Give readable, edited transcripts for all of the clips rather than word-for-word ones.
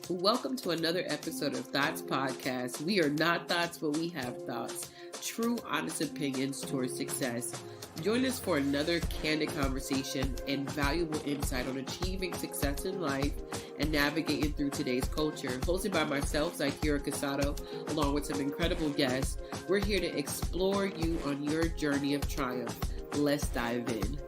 Welcome to another episode of T.H.O.T.S podcast. We are not thoughts, but we have thoughts. True, honest opinions towards success. Join us for another candid conversation and valuable insight on achieving success in life and navigating through today's culture. Hosted by myself, Zykeira Casado, along with some incredible guests. We're here to explore you on your journey of triumph. Let's dive in.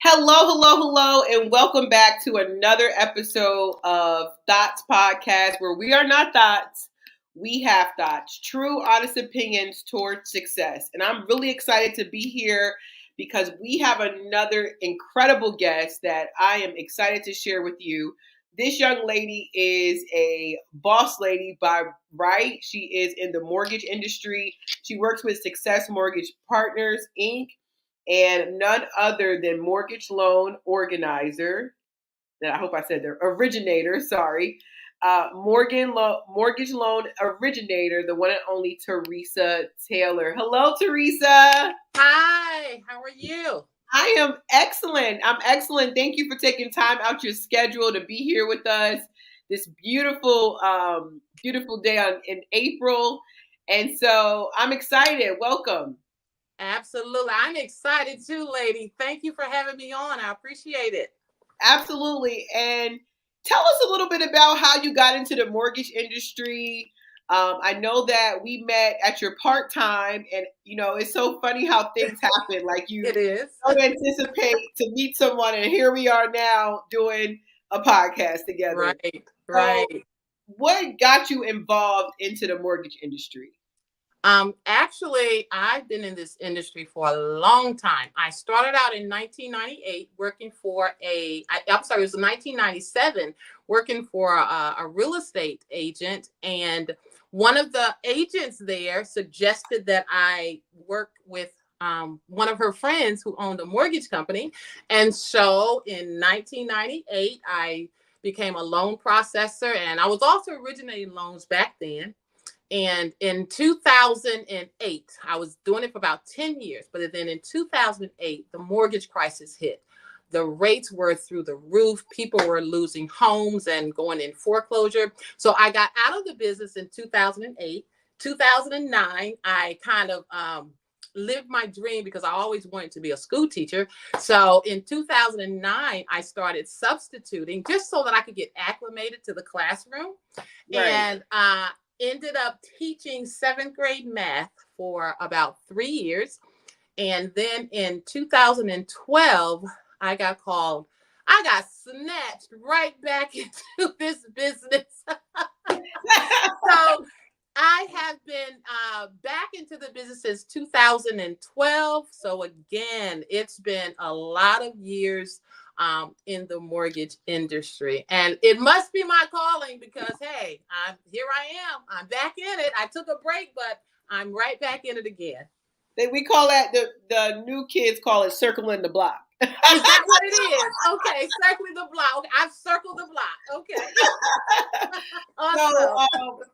Hello, and welcome back to another episode of T.H.O.T.S podcast, where we are not thoughts, we have thoughts. True, honest opinions towards success. And I'm really excited to be here because we have another incredible guest that I am excited to share with you. This young lady is a boss lady by right. She is in the mortgage industry. She works with Success Mortgage Partners, Inc., and none other than mortgage loan organizer, and I hope I said the originator, mortgage loan originator, the one and only Teresa Taylor. Hello, Teresa. Hi, how are you? I am excellent. I'm excellent. Thank you for taking time out your schedule to be here with us this beautiful day in April. And so I'm excited. Welcome. Absolutely. I'm excited too, lady. Thank you for having me on. I appreciate it. Absolutely. And tell us a little bit about how you got into the mortgage industry. I know that we met at your part-time, and it's so funny how things happen. Like It is. don't anticipate to meet someone, and here we are now doing a podcast together. Right. So what got you involved into the mortgage industry? Actually, I've been in this industry for a long time. I started out in 1998 working for it was 1997 working for a real estate agent. And one of the agents there suggested that I work with one of her friends who owned a mortgage company. And so in 1998, I became a loan processor, and I was also originating loans back then. And in 2008, I was doing it for about 10 years. But then in 2008, the mortgage crisis hit. The rates were through the roof. People were losing homes and going in foreclosure. So I got out of the business in 2008. 2009, I kind of lived my dream because I always wanted to be a school teacher. So in 2009, I started substituting just so that I could get acclimated to the classroom. Right. And ended up teaching 7th grade math for about 3 years. And then in 2012, I got snatched right back into this business. So I have been back into the business since 2012. So again, it's been a lot of years in the mortgage industry, and it must be my calling because hey, here I am. I'm back in it. I took a break, but I'm right back in it again. We call that the new kids call it circling the block. Is that what it is? Okay, circling the block. Okay, I've circled the block. Okay. Awesome. So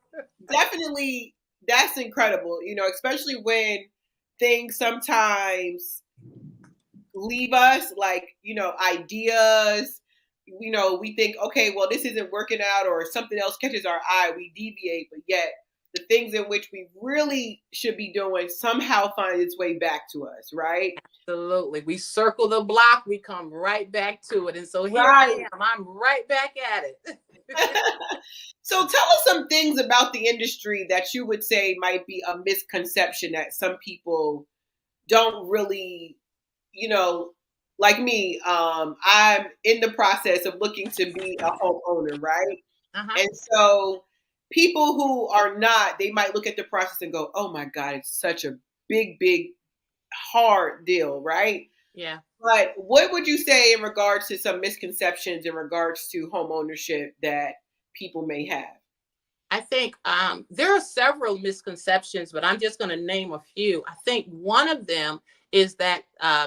definitely, that's incredible. Especially when things sometimes leave us, like ideas. We think, okay, well, this isn't working out, or something else catches our eye, we deviate, but yet the things in which we really should be doing somehow find its way back to us, right? Absolutely. We circle the block, we come right back to it. And so here I am. I'm right back at it. So tell us some things about the industry that you would say might be a misconception that some people don't really, like me, I'm in the process of looking to be a homeowner, right? Uh-huh. And so people who are not, they might look at the process and go, oh my God, it's such a big, hard deal, right? Yeah. But what would you say in regards to some misconceptions in regards to home ownership that people may have? I think there are several misconceptions, but I'm just going to name a few. I think one of them is that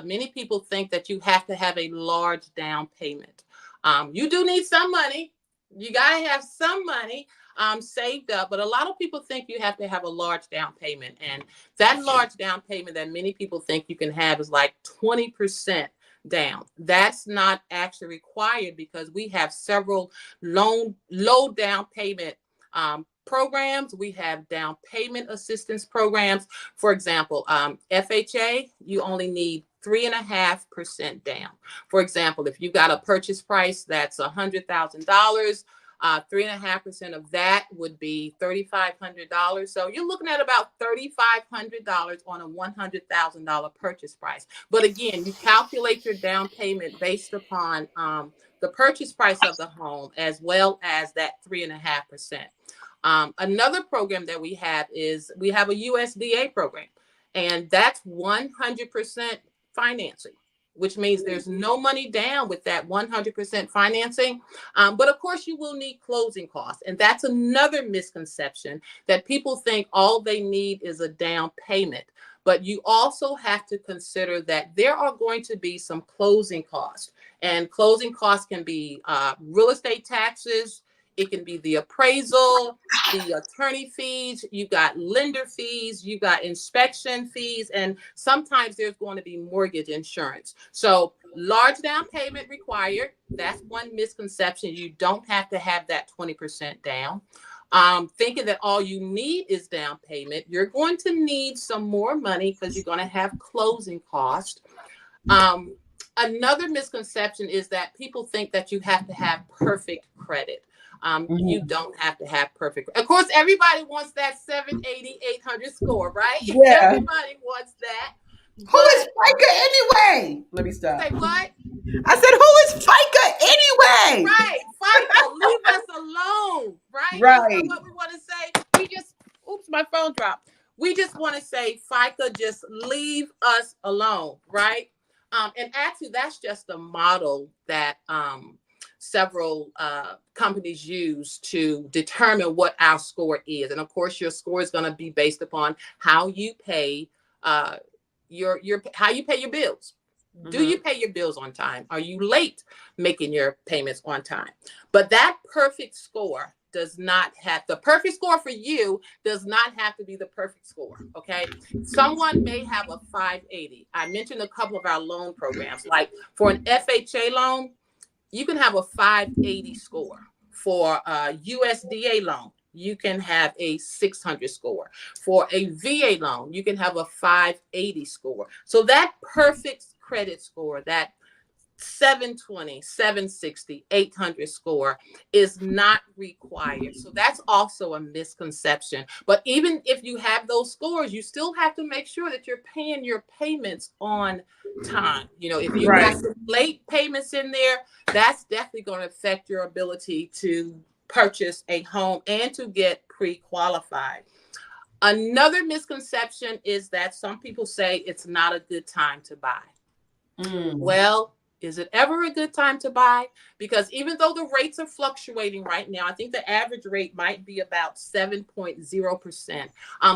many people think that you have to have a large down payment. You do need some money. You got to have some money saved up, but a lot of people think you have to have a large down payment. And that large down payment that many people think you can have is like 20% down. That's not actually required because we have several low down payment programs. We have down payment assistance programs. For example, FHA, you only need 3.5% down. For example, if you got a purchase price that's $100,000, 3.5% of that would be $3,500. So you're looking at about $3,500 on a $100,000 purchase price. But again, you calculate your down payment based upon the purchase price of the home as well as that 3.5%. Another program that we have is we have a USDA program, and that's 100% financing, which means there's no money down with that 100% financing. But of course, you will need closing costs. And that's another misconception, that people think all they need is a down payment. But you also have to consider that there are going to be some closing costs. And closing costs can be real estate taxes. It can be the appraisal, the attorney fees, you got lender fees, you got inspection fees, and sometimes there's going to be mortgage insurance. So large down payment required. That's one misconception. You don't have to have that 20% down. Thinking that all you need is down payment, you're going to need some more money because you're going to have closing costs. Another misconception is that people think that you have to have perfect credit. You don't have to have perfect. Of course, everybody wants that 780, 800 score, right? Yeah. Everybody wants that. Who is FICA anyway? Let me stop. Say what? I said, who is FICA anyway? Right, FICA, leave us alone, right? Right. That's not what we want to say. We just, oops, my phone dropped. We just want to say, FICA, just leave us alone, right? And actually, that's just a model that several companies use to determine what our score is. And of course, your score is going to be based upon how you pay how you pay your bills. Mm-hmm. Do you pay your bills on time? Are you late making your payments on time? But that perfect score does not have, the perfect score for you does not have to be the perfect score. Okay. Someone may have a 580. I mentioned a couple of our loan programs, like for an FHA loan, you can have a 580 score. For a USDA loan, you can have a 600 score. For a VA loan, you can have a 580 score. So that perfect credit score, that 720, 760, 800 score is not required. So that's also a misconception. But even if you have those scores, you still have to make sure that you're paying your payments on time. You know, if you got some late payments in there, that's definitely going to affect your ability to purchase a home and to get pre-qualified. Another misconception is that some people say it's not a good time to buy. Well, is it ever a good time to buy? Because even though the rates are fluctuating right now, I think the average rate might be about 7.0%.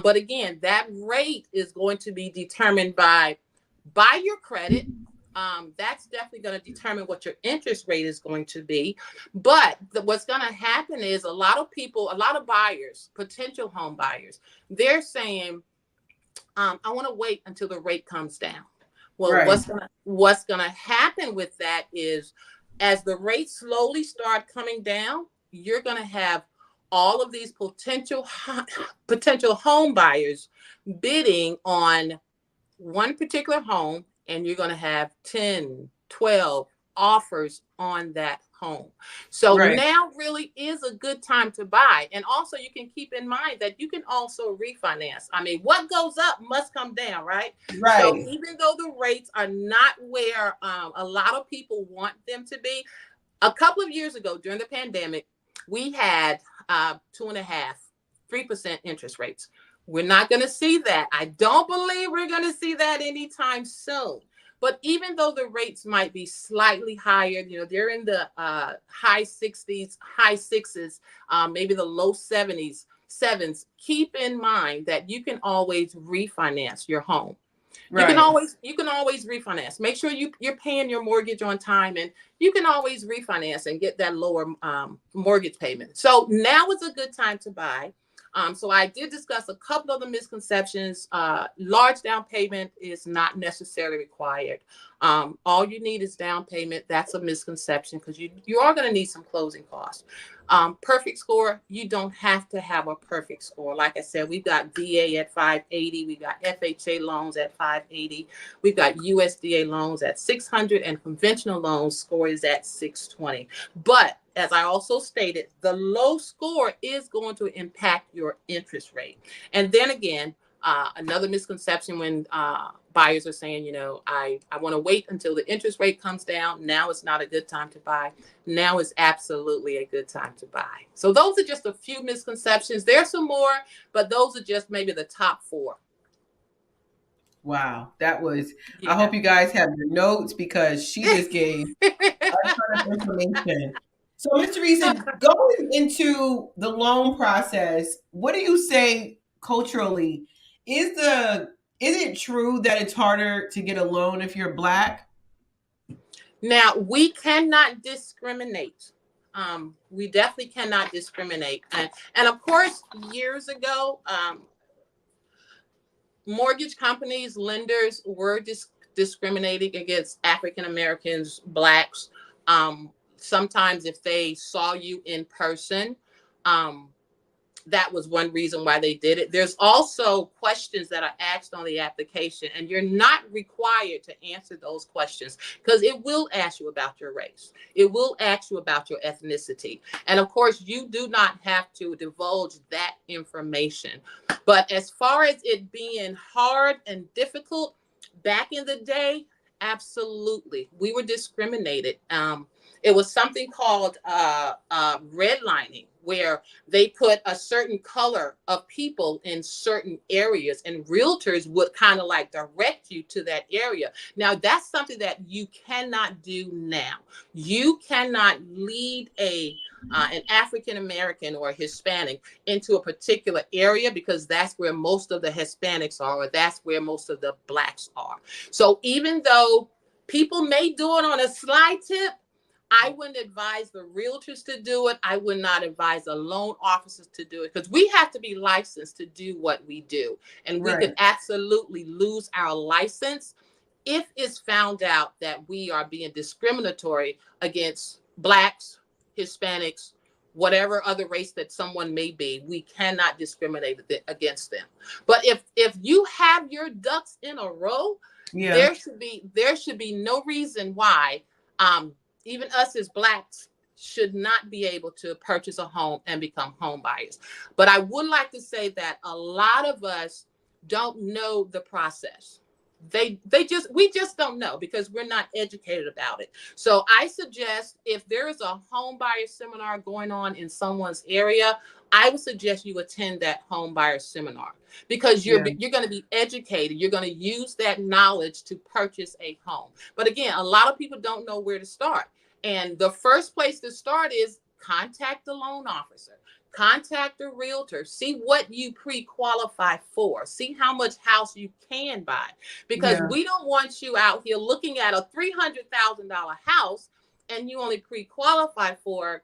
But again, that rate is going to be determined by your credit. That's definitely going to determine what your interest rate is going to be. But what's going to happen is a lot of people, a lot of buyers, potential home buyers, they're saying, I want to wait until the rate comes down. Well, what's gonna happen with that is, as the rates slowly start coming down, you're gonna have all of these potential home buyers bidding on one particular home, and you're gonna have 10, 12 offers on that home. So now really is a good time to buy. And also you can keep in mind that you can also refinance. I mean, what goes up must come down, right? So even though the rates are not where a lot of people want them to be, a couple of years ago during the pandemic, we had 2.5%, 3% interest rates. We're not going to see that. I don't believe we're going to see that anytime soon. But even though the rates might be slightly higher, you know, they're in the high 60s, high 6s, maybe the low 7s, keep in mind that you can always refinance your home. You can always refinance. Make sure you're paying your mortgage on time, and you can always refinance and get that lower mortgage payment. So now is a good time to buy. So I did discuss a couple of the misconceptions. Large down payment is not necessarily required. All you need is down payment. That's a misconception because you are going to need some closing costs. Perfect score, you don't have to have a perfect score. Like I said, we've got VA at 580. We've got FHA loans at 580. We've got USDA loans at 600 and conventional loans score is at 620. But as I also stated, the low score is going to impact your interest rate. And then again, another misconception when buyers are saying, I want to wait until the interest rate comes down. Now it's not a good time to buy. Now is absolutely a good time to buy. So those are just a few misconceptions. There's some more, but those are just maybe the top 4. Wow, that was. I Yeah. hope you guys have your notes because she just gave a ton of information. So, Ms. Teresa, going into the loan process, what do you say culturally? Is it true that it's harder to get a loan if you're Black? Now, we cannot discriminate. We definitely cannot discriminate. And of course, years ago, mortgage companies, lenders were discriminating against African Americans, Blacks. Sometimes if they saw you in person, um, that was one reason why they did it. There's also questions that are asked on the application, and you're not required to answer those questions because it will ask you about your race. It will ask you about your ethnicity. And of course, you do not have to divulge that information. But as far as it being hard and difficult, back in the day, absolutely. We were discriminated. It was something called redlining, where they put a certain color of people in certain areas, and realtors would kind of like direct you to that area. Now, that's something that you cannot do now. You cannot lead an African American or Hispanic into a particular area because that's where most of the Hispanics are, or that's where most of the Blacks are. So even though people may do it on a sly tip, I wouldn't advise the realtors to do it. I would not advise the loan officers to do it because we have to be licensed to do what we do. And we Right. could absolutely lose our license if it's found out that we are being discriminatory against Blacks, Hispanics, whatever other race that someone may be. We cannot discriminate against them. But if you have your ducks in a row, Yeah. there should be no reason why even us as Blacks should not be able to purchase a home and become home buyers. But I would like to say that a lot of us don't know the process. We just don't know because we're not educated about it. So I suggest if there is a home buyer seminar going on in someone's area, I would suggest you attend that home buyer seminar because you're Yeah. going to be educated. You're going to use that knowledge to purchase a home. But again, a lot of people don't know where to start. And the first place to start is contact the loan officer, contact the realtor, see what you pre-qualify for, see how much house you can buy, because Yeah. we don't want you out here looking at a $300,000 house and you only pre-qualify for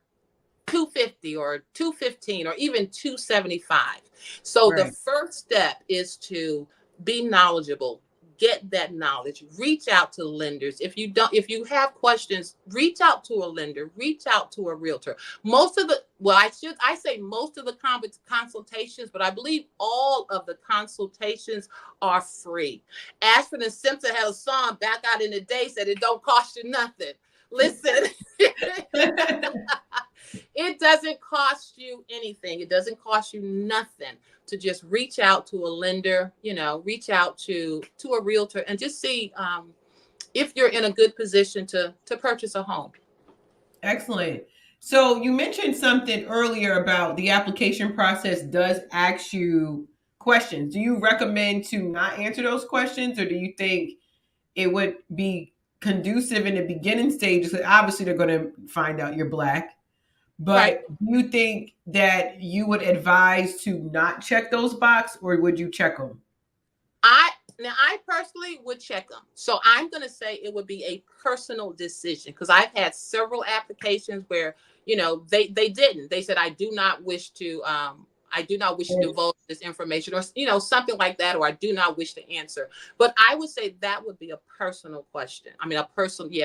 250 or 215 or even 275. So the Right. first step is to be knowledgeable, get that knowledge, reach out to lenders. If you have questions, reach out to a lender, reach out to a realtor. I say most of the consultations, but I believe all of the consultations are free. Ashford and Simpson had a song back out in the day said it don't cost you nothing. Listen, it doesn't cost you anything. It doesn't cost you nothing to just reach out to a lender, reach out to a realtor and just see if you're in a good position to purchase a home. Excellent. So you mentioned something earlier about the application process does ask you questions. Do you recommend to not answer those questions, or do you think it would be conducive in the beginning stages? Obviously, they're going to find out you're Black, Right. but do you think that you would advise to not check those boxes, or would you check them? I personally would check them. So I'm going to say it would be a personal decision because I've had several applications where, they didn't. They said, I do not wish to, I do not wish to divulge this information, or something like that, or I do not wish to answer. But I would say that would be a personal question. I mean,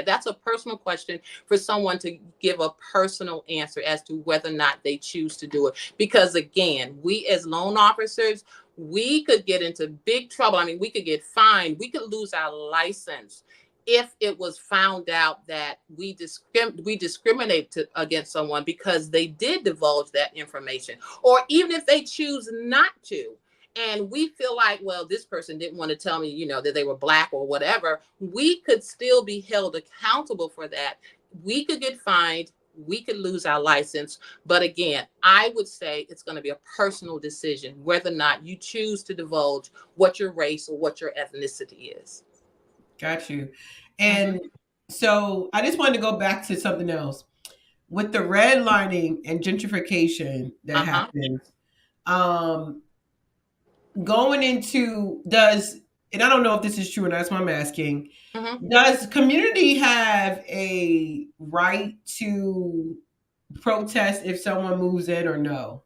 that's a personal question for someone to give a personal answer as to whether or not they choose to do it. Because again, we as loan officers, we could get into big trouble. I mean, we could get fined. We could lose our license if it was found out that we discriminate against someone because they did divulge that information, or even if they choose not to, and we feel like, well, this person didn't want to tell me, that they were Black or whatever, we could still be held accountable for that. We could get fined. We could lose our license. But again, I would say it's going to be a personal decision whether or not you choose to divulge what your race or what your ethnicity is. Got you. And so I just wanted to go back to something else. With the redlining and gentrification that happens, going into and I don't know if this is true or not, that's why I'm asking, does community have a right to protest if someone moves in or no?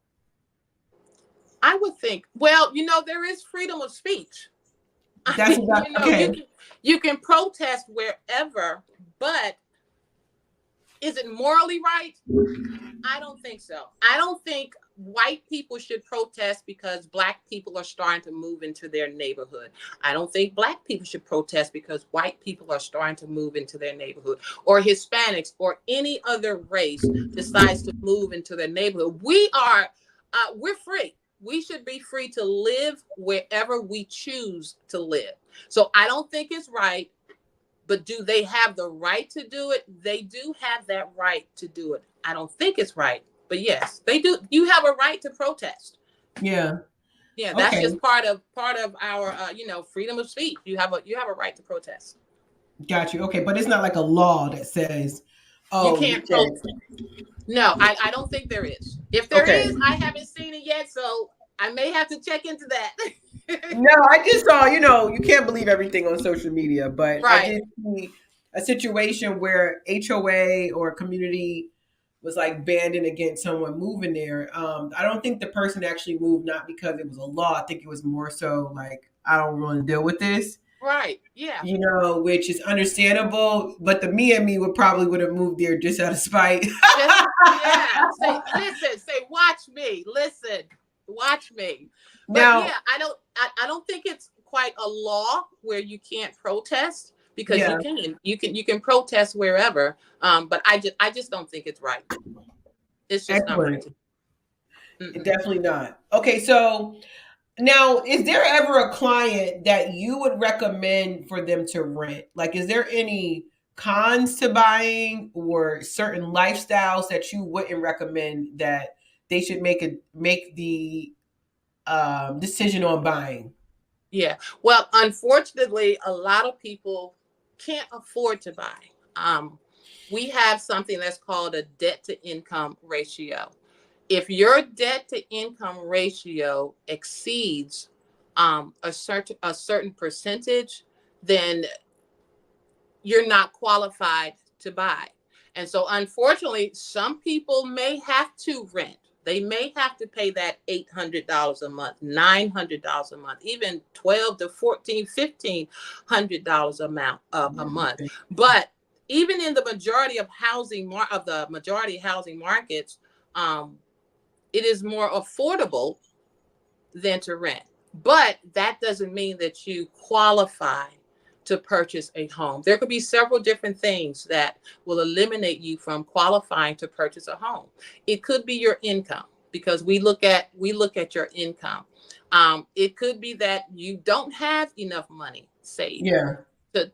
I would think, well, there is freedom of speech. That's okay. You can protest wherever, but is it morally right? I don't think so. I don't think white people should protest because Black people are starting to move into their neighborhood. I don't think Black people should protest because white people are starting to move into their neighborhood, or Hispanics or any other race decides to move into their neighborhood. We're free. We should be free to live wherever we choose to live. So I don't think it's right. But do they have the right to do it? They do have that right to do it. I don't think it's right, but yes, they do. You have a right to protest. Yeah. Yeah, that's just part of our freedom of speech. You have a right to protest. Got you. Okay, but it's not like a law that says, you can't protest. No, I don't think there is. If there is, I haven't seen it yet, so I may have to check into that. No, I just saw, you can't believe everything on social media, but I did see a situation where HOA or a community was like banding against someone moving there. I don't think the person actually moved, not because it was a law. I think it was more so like, I don't want to deal with this. Right. Yeah. Which is understandable, but the me would have moved there just out of spite. Say, watch me. Listen, watch me. But now, yeah, I don't think it's quite a law where you can't protest, because you can protest wherever. But I just don't think it's right. It's just not right. Definitely not. Okay, so now, is there ever a client that you would recommend for them to rent? Like, is there any cons to buying or certain lifestyles that you wouldn't recommend that they should make the decision on buying? Yeah. Well, unfortunately, a lot of people can't afford to buy. We have something that's called a debt to income ratio. If your debt to income ratio exceeds a certain percentage, then you're not qualified to buy. And so unfortunately, some people may have to rent. They may have to pay that $800 a month, $900 a month, even $1,200 to $1,400, $1,500 a month. But even in the majority of housing markets, it is more affordable than to rent. But that doesn't mean that you qualify to purchase a home. There could be several different things that will eliminate you from qualifying to purchase a home. It could be your income, because we look at your income. It could be that you don't have enough money saved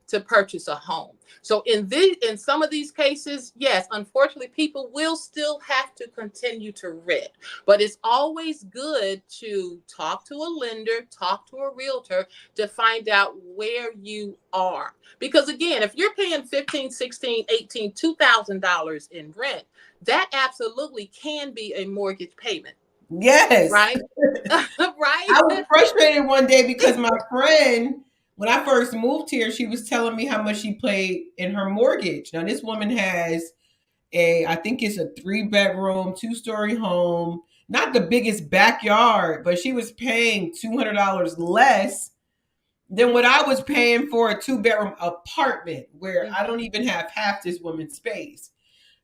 to purchase a home. So in some of these cases, yes, unfortunately, people will still have to continue to rent. But it's always good to talk to a lender, talk to a realtor to find out where you are. Because again, if you're paying $1,500, $1,600, $1,800, $2,000 in rent, that absolutely can be a mortgage payment. Yes. Right? Right? I was frustrated one day because my friend, when I first moved here, she was telling me how much she paid in her mortgage. Now, this woman has I think it's a 3-bedroom, 2-story home. not the biggest backyard, but she was paying $200 less than what I was paying for a 2-bedroom apartment where I don't even have half this woman's space.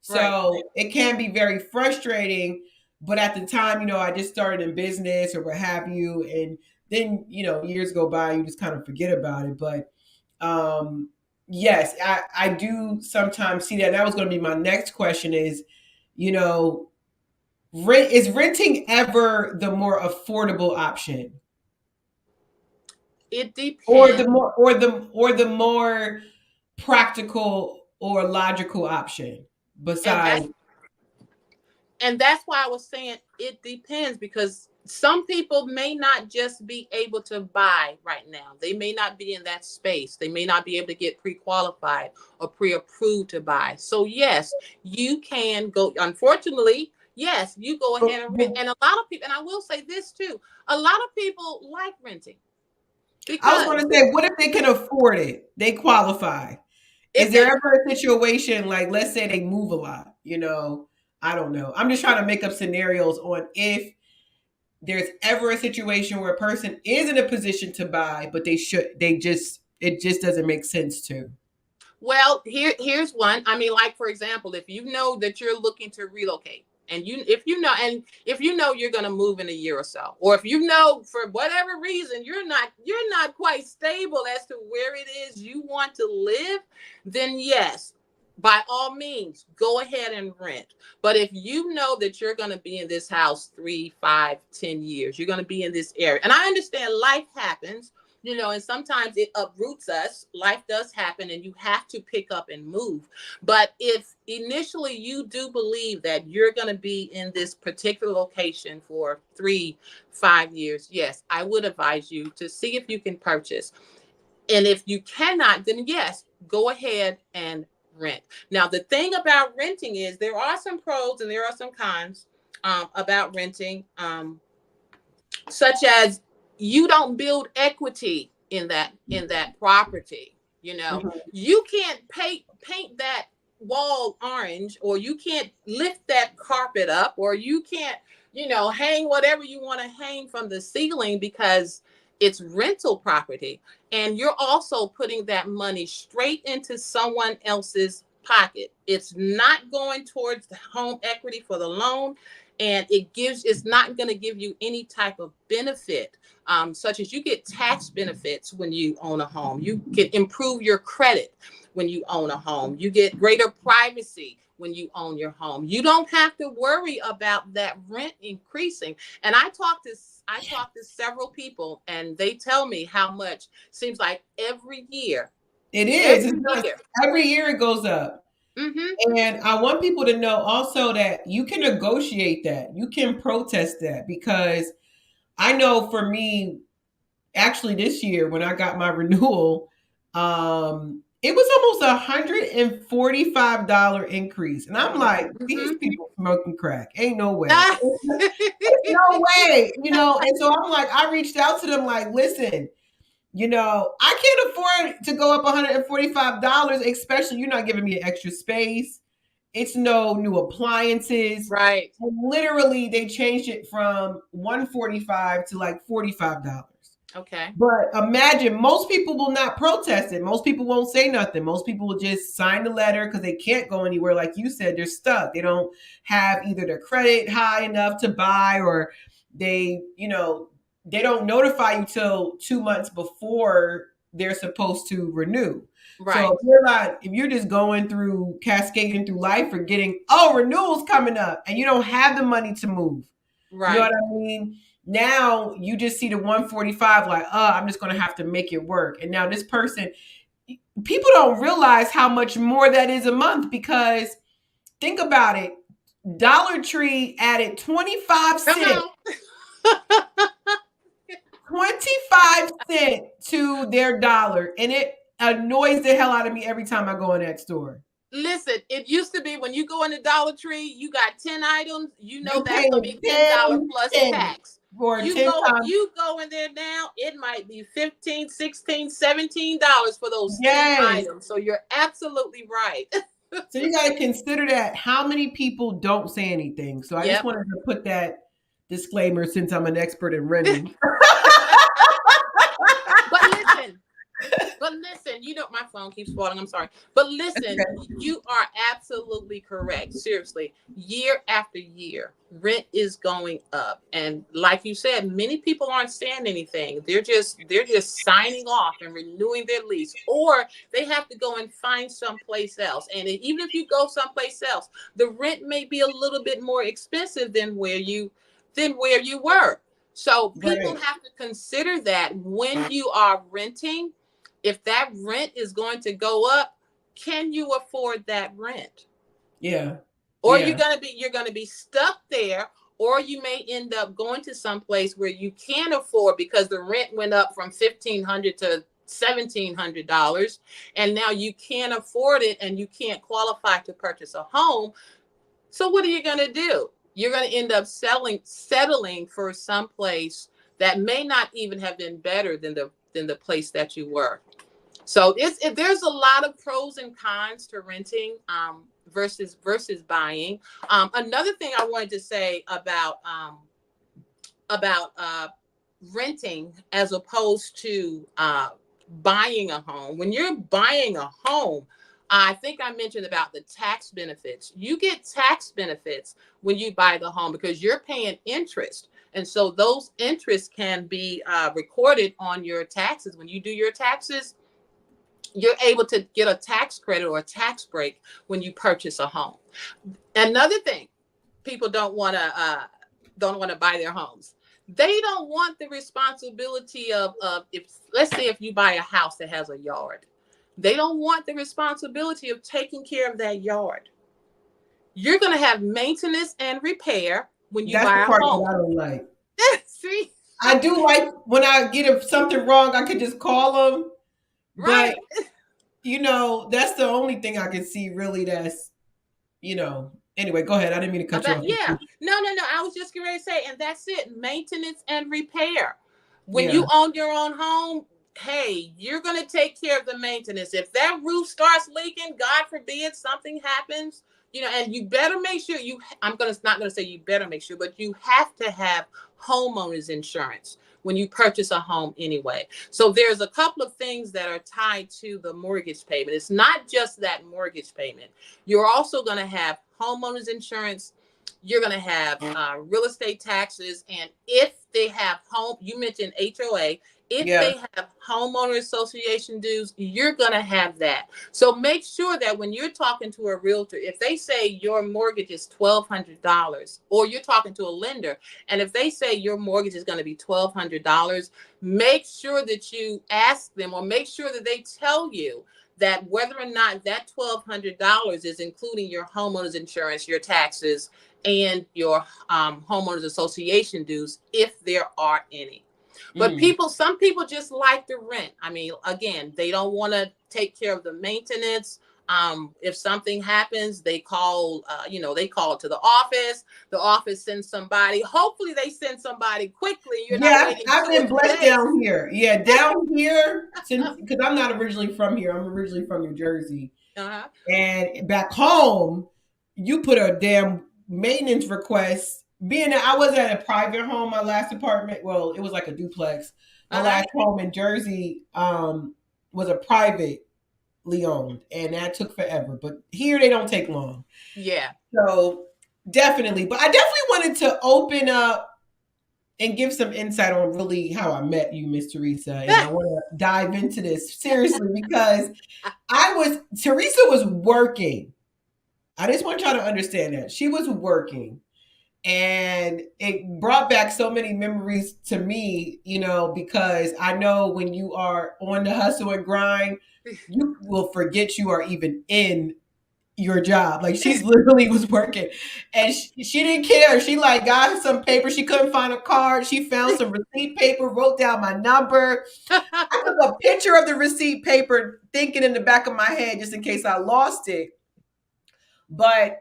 Right. So it can be very frustrating. But at the time, I just started in business or what have you. And then, years go by, you just kind of forget about it. But yes, I do sometimes see that. And that was going to be my next question is, is renting ever the more affordable option? It Or the depends. more practical or logical option And besides. that's why I was saying it depends, because some people may not just be able to buy right now. They may not be in that space. They may not be able to get pre-qualified or pre-approved to buy. So yes, you can go. Unfortunately, yes, you go But, ahead and rent. but And a lot of people, and I will say this too, a lot of people like renting I was going because to say, what if they can afford it? They qualify. Is if there they ever a situation like, let's say they move a lot? I don't know. I'm just trying to make up scenarios on if there's ever a situation where a person is in a position to buy, but it just doesn't make sense to. Well, here's one. I mean, like for example, if you know that you're looking to relocate, and if you know you're going to move in a year or so, or if you know for whatever reason you're not quite stable as to where it is you want to live, then yes, by all means, go ahead and rent. But if you know that you're going to be in this house 3, 5, 10 years, you're going to be in this area, and I understand life happens, and sometimes it uproots us. Life does happen and you have to pick up and move. But if initially you do believe that you're going to be in this particular location for 3, 5 years, yes, I would advise you to see if you can purchase. And if you cannot, then yes, go ahead and rent. Now, the thing about renting is there are some pros and there are some cons about renting. Such as you don't build equity in that property. Mhm. You can't paint that wall orange, or you can't lift that carpet up, or you can't hang whatever you want to hang from the ceiling, because it's rental property, and you're also putting that money straight into someone else's pocket. It's not going towards the home equity for the loan, and it's not going to give you any type of benefit, such as you get tax benefits when you own a home. You can improve your credit when you own a home. You get greater privacy when you own your home. You don't have to worry about that rent increasing. And I talked to several people, and they tell me how much seems like every year, It is. It's every not, year. every year it goes up. Mm-hmm. And I want people to know also that you can negotiate that. You can protest that because I know for me, actually this year when I got my renewal, it was almost $145 increase. And I'm like, these Mm-hmm. people smoking crack. Ain't no way. It's no way, And so I'm like, I reached out to them like, listen, I can't afford to go up $145, especially you're not giving me an extra space. It's no new appliances. Right. And literally, they changed it from 145 to like $45. Okay. But imagine most people will not protest it. Most people won't say nothing. Most people will just sign the letter because they can't go anywhere. Like you said, they're stuck. They don't have either their credit high enough to buy, or they don't notify you till 2 months before they're supposed to renew. So Right. if you're just going through cascading through life, or getting, renewals coming up, and you don't have the money to move. You know what Right. I mean? Now you just see the 145 like, I'm just going to have to make it work. And now this person, people don't realize how much more that is a month, because think about it. Dollar Tree added 25 Come cents, on. 25 cents to their dollar. And it annoys the hell out of me every time I go in that store. Listen, it used to be when you go in the Dollar Tree, you got 10 items, You that's gonna paying be $10 10 plus cents tax. for You 10 go times. you go in there now, it might be 15, 16, $17 for those 10 Yes. items. So you're absolutely right. So you got to consider that how many people don't say anything. So I just Yep. wanted to put that Disclaimer, since I'm an expert in renting. But listen, you know, my phone keeps falling. I'm sorry. But listen, you are absolutely correct. Seriously, year after year, rent is going up. And like you said, many people aren't saying anything. They're just signing off and renewing their lease, or they have to go and find someplace else. And even if you go someplace else, the rent may be a little bit more expensive than where you were. So people Right. have to consider that when you are renting, if that rent is going to go up, can you afford that rent? Yeah. Or Yeah. you're gonna be stuck there, or you may end up going to some place where you can't afford because the rent went up from $1,500 to $1,700, and now you can't afford it and you can't qualify to purchase a home. So what are you gonna do? You're gonna end up settling for some place that may not even have been better than the place that you were. So there's a lot of pros and cons to renting, versus buying. Another thing I wanted to say about renting as opposed to buying a home. When you're buying a home, I think I mentioned about the tax benefits. You get tax benefits when you buy the home because you're paying interest. And so those interests can be recorded on your taxes. When you do your taxes, you're able to get a tax credit or a tax break when you purchase a home. Another thing, people don't want to buy their homes. They don't want the responsibility of, if let's say if you buy a house that has a yard, they don't want the responsibility of taking care of that yard. You're going to have maintenance and repair when you That's the buy a part that home. I don't like. See, I do like when I get something wrong, I could just call them. But right? that's the only thing I can see really that's, anyway, go ahead. I didn't mean to cut you About, off. yeah, no. I was just going to say, and that's it. Maintenance and repair. When Yeah. you own your own home, hey, you're going to take care of the maintenance. If that roof starts leaking, God forbid something happens, and you better make sure you. I'm gonna not going to say you better make sure, but you have to have homeowners insurance when you purchase a home anyway. So there's a couple of things that are tied to the mortgage payment. It's not just that mortgage payment. You're also going to have homeowners insurance. You're going to have real estate taxes. And if they have you mentioned HOA, if Yeah. they have homeowner association dues, you're going to have that. So make sure that when you're talking to a realtor, if they say your mortgage is $1,200, or you're talking to a lender, and if they say your mortgage is going to be $1,200, make sure that you ask them, or make sure that they tell you that whether or not that $1,200 is including your homeowner's insurance, your taxes, and your homeowners association dues, if there are any. But Mm. some people just like the rent. I mean, again, they don't want to take care of the maintenance. If something happens, they call to the office. The office sends somebody. Hopefully they send somebody quickly. You're not Yeah, waiting I've 2 or been 3 blessed days. down here. Yeah, down here, since because I'm not originally from here. I'm originally from New Jersey. Uh-huh. And back home, you put a damn maintenance request. Being that I was at a private home, my last apartment, well, it was like a duplex. My Uh-huh. last home in Jersey was a privately owned, and that took forever. But here they don't take long. Yeah. So definitely, but I definitely wanted to open up and give some insight on really how I met you, Miss Teresa. And I want to dive into this seriously because Teresa was working. I just want y'all to understand that. She was working. And it brought back so many memories to me, because I know when you are on the hustle and grind, you will forget you are even in your job. Like she's literally was working and she didn't care. She like got some paper. She couldn't find a card. She found some receipt paper, wrote down my number. I took a picture of the receipt paper thinking in the back of my head just in case I lost it. But,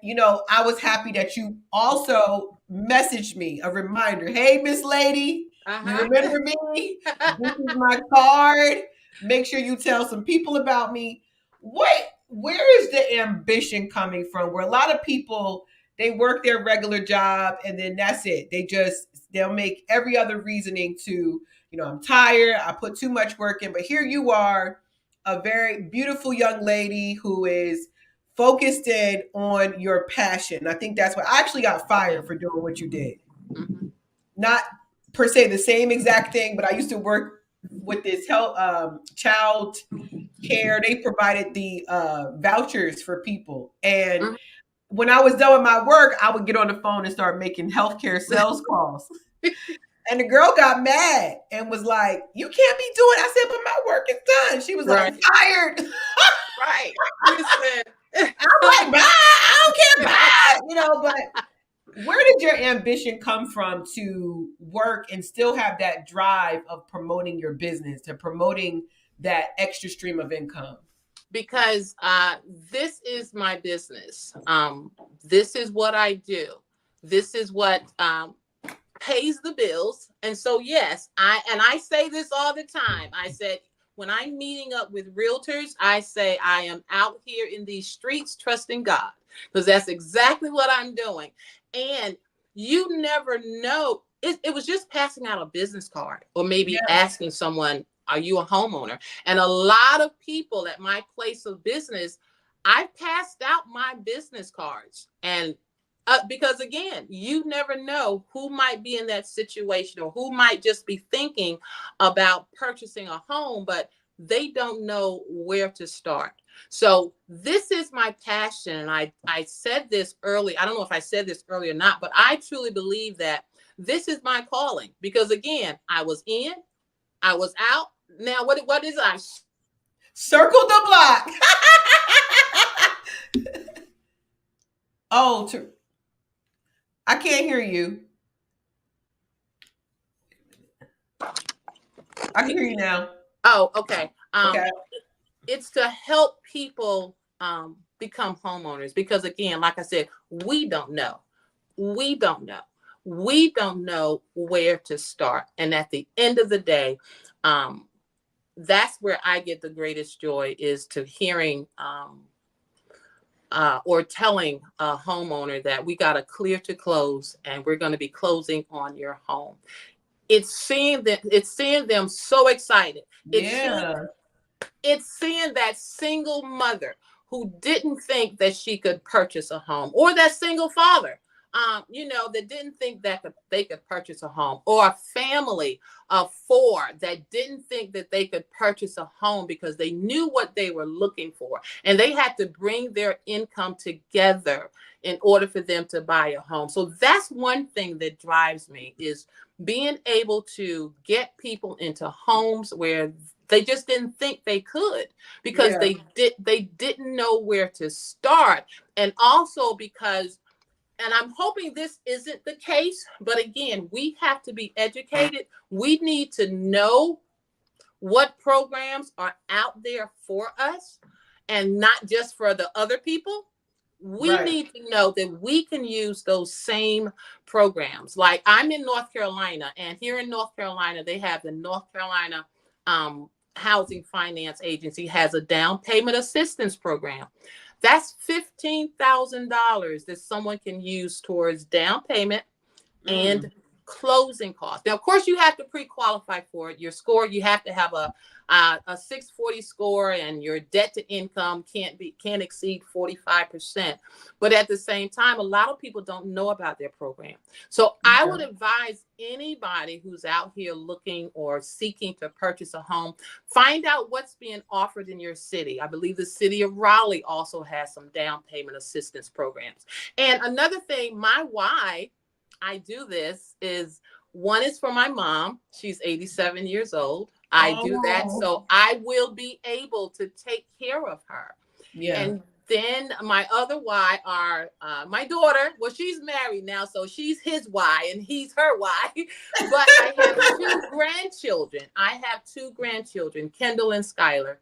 I was happy that you also messaged me a reminder. Hey, Miss Lady, you Uh-huh. remember me? This is my card. Make sure you tell some people about me. Where is the ambition coming from? Where a lot of people, they work their regular job and then that's it. They just They'll make every other reasoning to, I'm tired, I put too much work in. But here you are, a very beautiful young lady who is focused in on your passion. I think that's what I actually got fired for doing what you did. Mm-hmm. Not per se the same exact thing, but I used to work with this child care. They provided the vouchers for people. And mm-hmm. when I was done with my work, I would get on the phone and start making healthcare sales calls. And the girl got mad and was like, "You can't be doing." I said, "But my work is done." She was like, "Fired." Right. Listen. I'm like, "Bye. I don't care. Bye." But where did your ambition come from to work and still have that drive of promoting your business, to promoting that extra stream of income? Because this is my business. This is what I do. This is what pays the bills. And so, yes, I say this all the time. I said, when I'm meeting up with realtors, I say I am out here in these streets trusting God, because that's exactly what I'm doing. And you never know. It was just passing out a business card, or maybe asking someone, "Are you a homeowner?" And a lot of people at my place of business, I passed out my business cards. And because again, you never know who might be in that situation, or who might just be thinking about purchasing a home, but they don't know where to start. So this is my passion. And I said this early. I don't know if I said this early or not, but I truly believe that this is my calling, because again, I was in, I was out. Now, what is I? Circle the block. Oh, I can't hear you. I can hear you now. Oh, okay. Okay. It's to help people become homeowners, because again, like I said, we don't know. We don't know. We don't know where to start. And at the end of the day, that's where I get the greatest joy, is to hearing or telling a homeowner that we got a clear to close and we're going to be closing on your home. It's seeing them so excited. It's seeing that single mother who didn't think that she could purchase a home, or that single father, that didn't think that they could purchase a home, or a family of 4 that didn't think that they could purchase a home because they knew what they were looking for, and they had to bring their income together in order for them to buy a home. So that's one thing that drives me, is being able to get people into homes where they just didn't think they could, because they didn't know where to start. And also because, and I'm hoping this isn't the case, but again, we have to be educated. We need to know what programs are out there for us, and not just for the other people. We need to know that we can use those same programs. Like, I'm in North Carolina, and here in North Carolina, they have the North Carolina Housing Finance Agency has a down payment assistance program. That's $15,000 that someone can use towards down payment and closing costs. Now, of course, you have to pre-qualify for it. Your score, you have to have a 640 score, and your debt to income can't exceed 45%. But at the same time, a lot of people don't know about their program. So I would advise anybody who's out here looking or seeking to purchase a home, find out what's being offered in your city. I believe the city of Raleigh also has some down payment assistance programs. And another thing, my why I do this is, one is for my mom. She's 87 years old. I do that so I will be able to take care of her. And then my other why are my daughter. Well, she's married now, so she's his why and he's her why. But I have 2 grandchildren. Kendall and Skylar.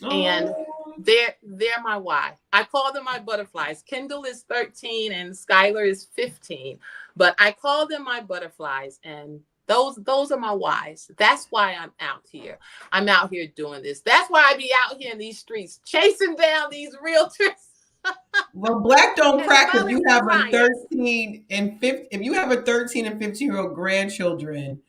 And they're my why. I call them my butterflies. Kendall is 13 and Skylar is 15. But I call them my butterflies, and those are my whys. That's why I'm out here. I'm out here doing this. That's why I be out here in these streets chasing down these realtors. Well, black don't And crack if mother's you have a alliance. 13 and 50, if you have a 13 and 15-year-old grandchildren,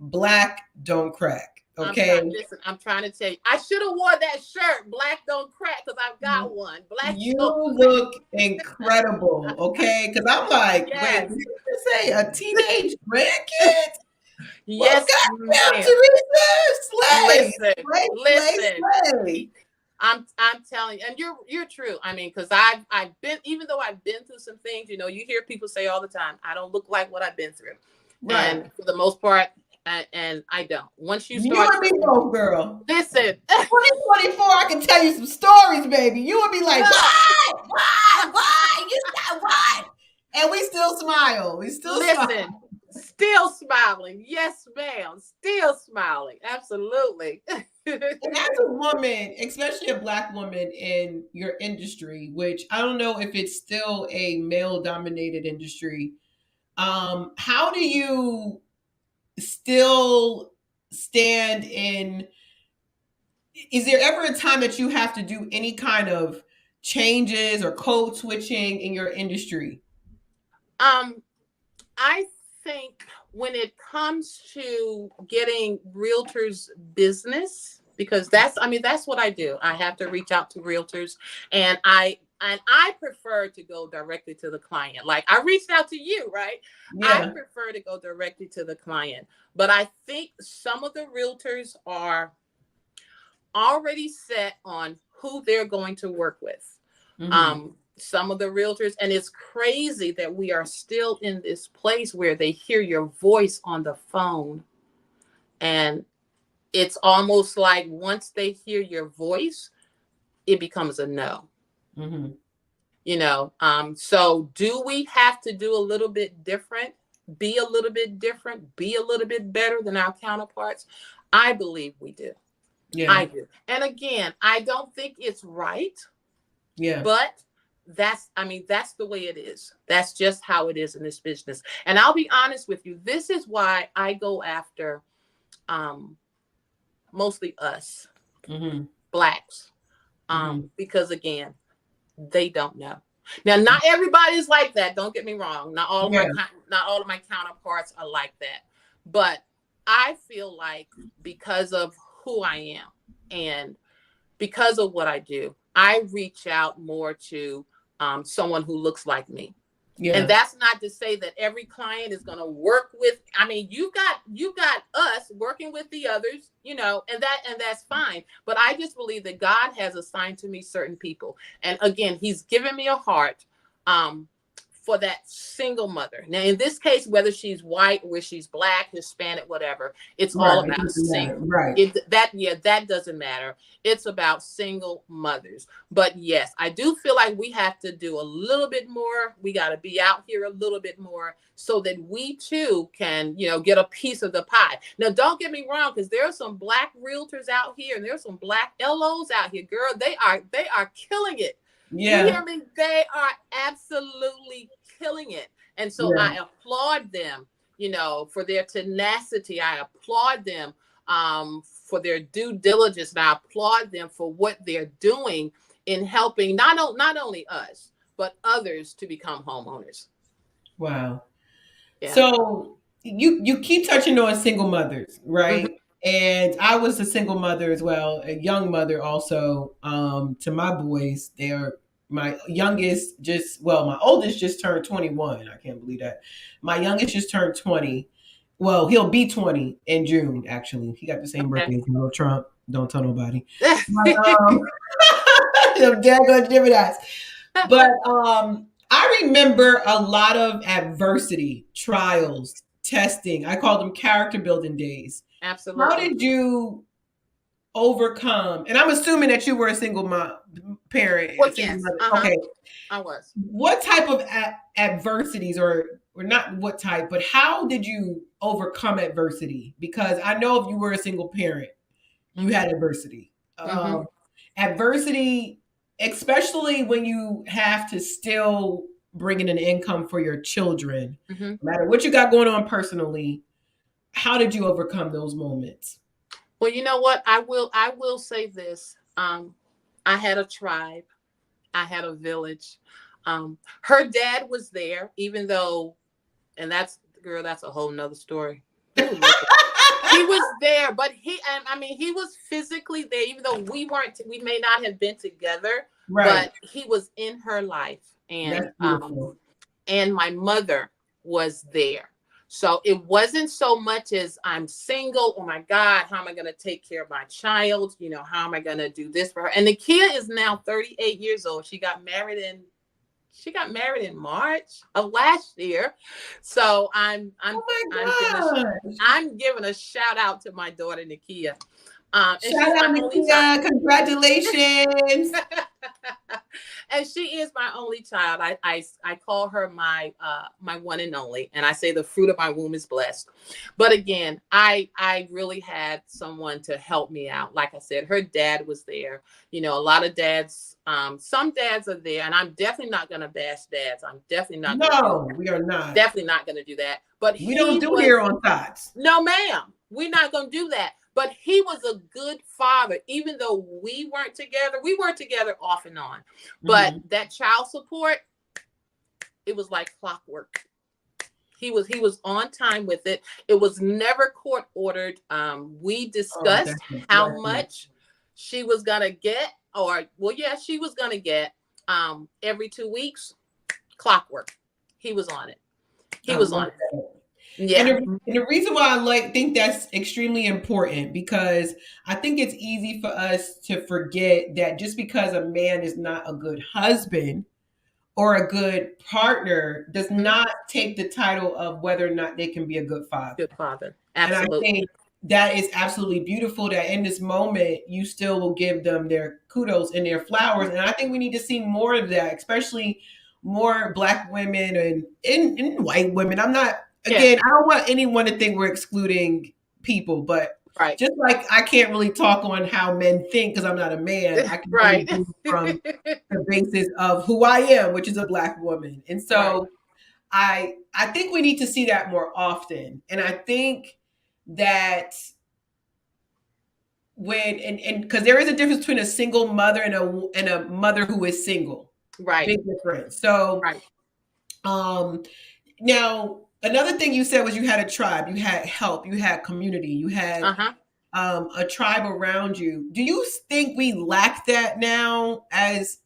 black don't crack. Okay. I'm trying to tell you. I should have wore that shirt. Black don't crack because I've got one. Black You don't crack. look incredible. Okay. Because I'm like, wait, did Yes. you just say a teenage grandkid? Well, Yes, goddamn, ma'am. Teresa, slay, Listen. slay, slay, Listen. slay. I'm telling you, and you're true. I mean, because I've been, even though I've been through some things, you hear people say all the time, I don't look like what I've been through. Right. And for the most part, and I don't. Once you You start and me to both, girl. listen, 2024, I can tell you some stories, baby. You would be like, what? What? What? You said what? And we still smile. We still smile. listen, still smiling. Yes, ma'am. Still smiling. Absolutely. And as a woman, especially a black woman in your industry, which I don't know if it's still a male dominated industry, how do you still stand in, is there ever a time that you have to do any kind of changes or code switching in your industry? um, I think when it comes to getting realtors business, because that's what I do. I have to reach out to realtors, and I prefer to go directly to the client. Like I reached out to you, right? I Yeah. prefer to go directly to the client. But I think some of the realtors are already set on who they're going to work with. Mm-hmm. Some of the realtors, and it's crazy that we are still in this place where they hear your voice on the phone, and it's almost like once they hear your voice, it becomes a no. Mm-hmm. So do we have to do a little bit different, be a little bit different, be a little bit better than our counterparts? I believe we do. Yeah. I do. And again, I don't think it's right, Yeah. but that's the way it is. That's just how it is in this business. And I'll be honest with you, this is why I go after um mostly us Mm-hmm. blacks. Mm-hmm. Because again, they don't know. Now, not everybody's like that. Don't get me wrong. Yeah. Not all of my counterparts are like that. But I feel like because of who I am and because of what I do, I reach out more to someone who looks like me. And Yeah. that's not to say that every client is going to work with. I mean, you got us working with the others, and that's fine. But I just believe that God has assigned to me certain people, and again, He's given me a heart um, for that single mother. Now, in this case, whether she's white, or she's black, Hispanic, whatever, it's all Right. It about doesn't matter. single. Right. That doesn't matter. It's about single mothers. But yes, I do feel like we have to do a little bit more. We got to be out here a little bit more so that we too can, get a piece of the pie. Now, don't get me wrong, because there are some black realtors out here, and there's some black LOs out here, girl. They are killing it. You Yeah. hear me? They are absolutely killing it. And so Yeah. I applaud them, for their tenacity. I applaud them for their due diligence. And I applaud them for what they're doing in helping not only us, but others to become homeowners. Wow. Yeah. So you keep touching on single mothers, Hmm. right? And I was a single mother as well, a young mother also. To my boys, they're my youngest my oldest just turned 21. I can't believe that. My youngest just turned 20. Well, he'll be 20 in June, actually. He got the same Okay. birthday as Donald Trump. Don't tell nobody. But, them daggone Geminis. But I remember a lot of adversity, trials, testing. I call them character building days. How Absolutely. did you overcome? And I'm assuming that you were a single mom, parent, Well, a single yes. mother. Uh-huh. Okay, I was. what type of adversities, or not what type, but how did you overcome adversity? Because I know if you were a single parent, you Mm-hmm. had adversity. Mm-hmm. Adversity, especially when you have to still bring in an income for your children, Mm-hmm. no matter what you got going on personally. How did you overcome those moments? Well, you know what? I will say this. I had a tribe. I had a village. Her dad was there, even though, and that's girl, that's a whole nother story. Ooh, Lord. He was there, but I mean, he was physically there, even though we may not have been together, Right. but he was in her life. That's beautiful. And my mother was there. So it wasn't so much as I'm single. Oh my God, how am I going to take care of my child? You know, how am I going to do this for her? And the kid is now 38 years old. She got married in March of last year. So I'm Oh my I'm giving a shout out to my daughter Nakia. And Shout she's out, my only child. Nakia. Congratulations. And she is my only child. I call her my my one and only, and I say the fruit of my womb is blessed. But again, I really had someone to help me out. Like I said, her dad was there. You know, a lot of dads, some dads are there, and I'm definitely not gonna bash dads. I'm definitely not gonna do No, we are not. definitely not gonna do that. But We don't do here on T.H.O.T.S. No, ma'am. We're not gonna do that. But he was a good father, even though we weren't together. We were together off and on. But that child support, it was like clockwork. He was on time with it. It was never court ordered. We discussed how much she was gonna get, she was gonna get every 2 weeks. Clockwork. He was on it. He was on it. Yeah. And the reason why I think that's extremely important, because I think it's easy for us to forget that just because a man is not a good husband or a good partner does not take the title of whether or not they can be a good father. Good father. Absolutely. And I think that is absolutely beautiful that in this moment you still will give them their kudos and their flowers. And I think we need to see more of that, especially more Black women and white women. I'm not, again, I don't want anyone to think we're excluding people, but just like I can't really talk on how men think because I'm not a man, I can really do from the basis of who I am, which is a Black woman. And so I think we need to see that more often. And I think that and because there is a difference between a single mother and a mother who is single. Right. Big difference. So now another thing you said was you had a tribe, you had help, you had community, you had a tribe around you. Do you think we lack that now as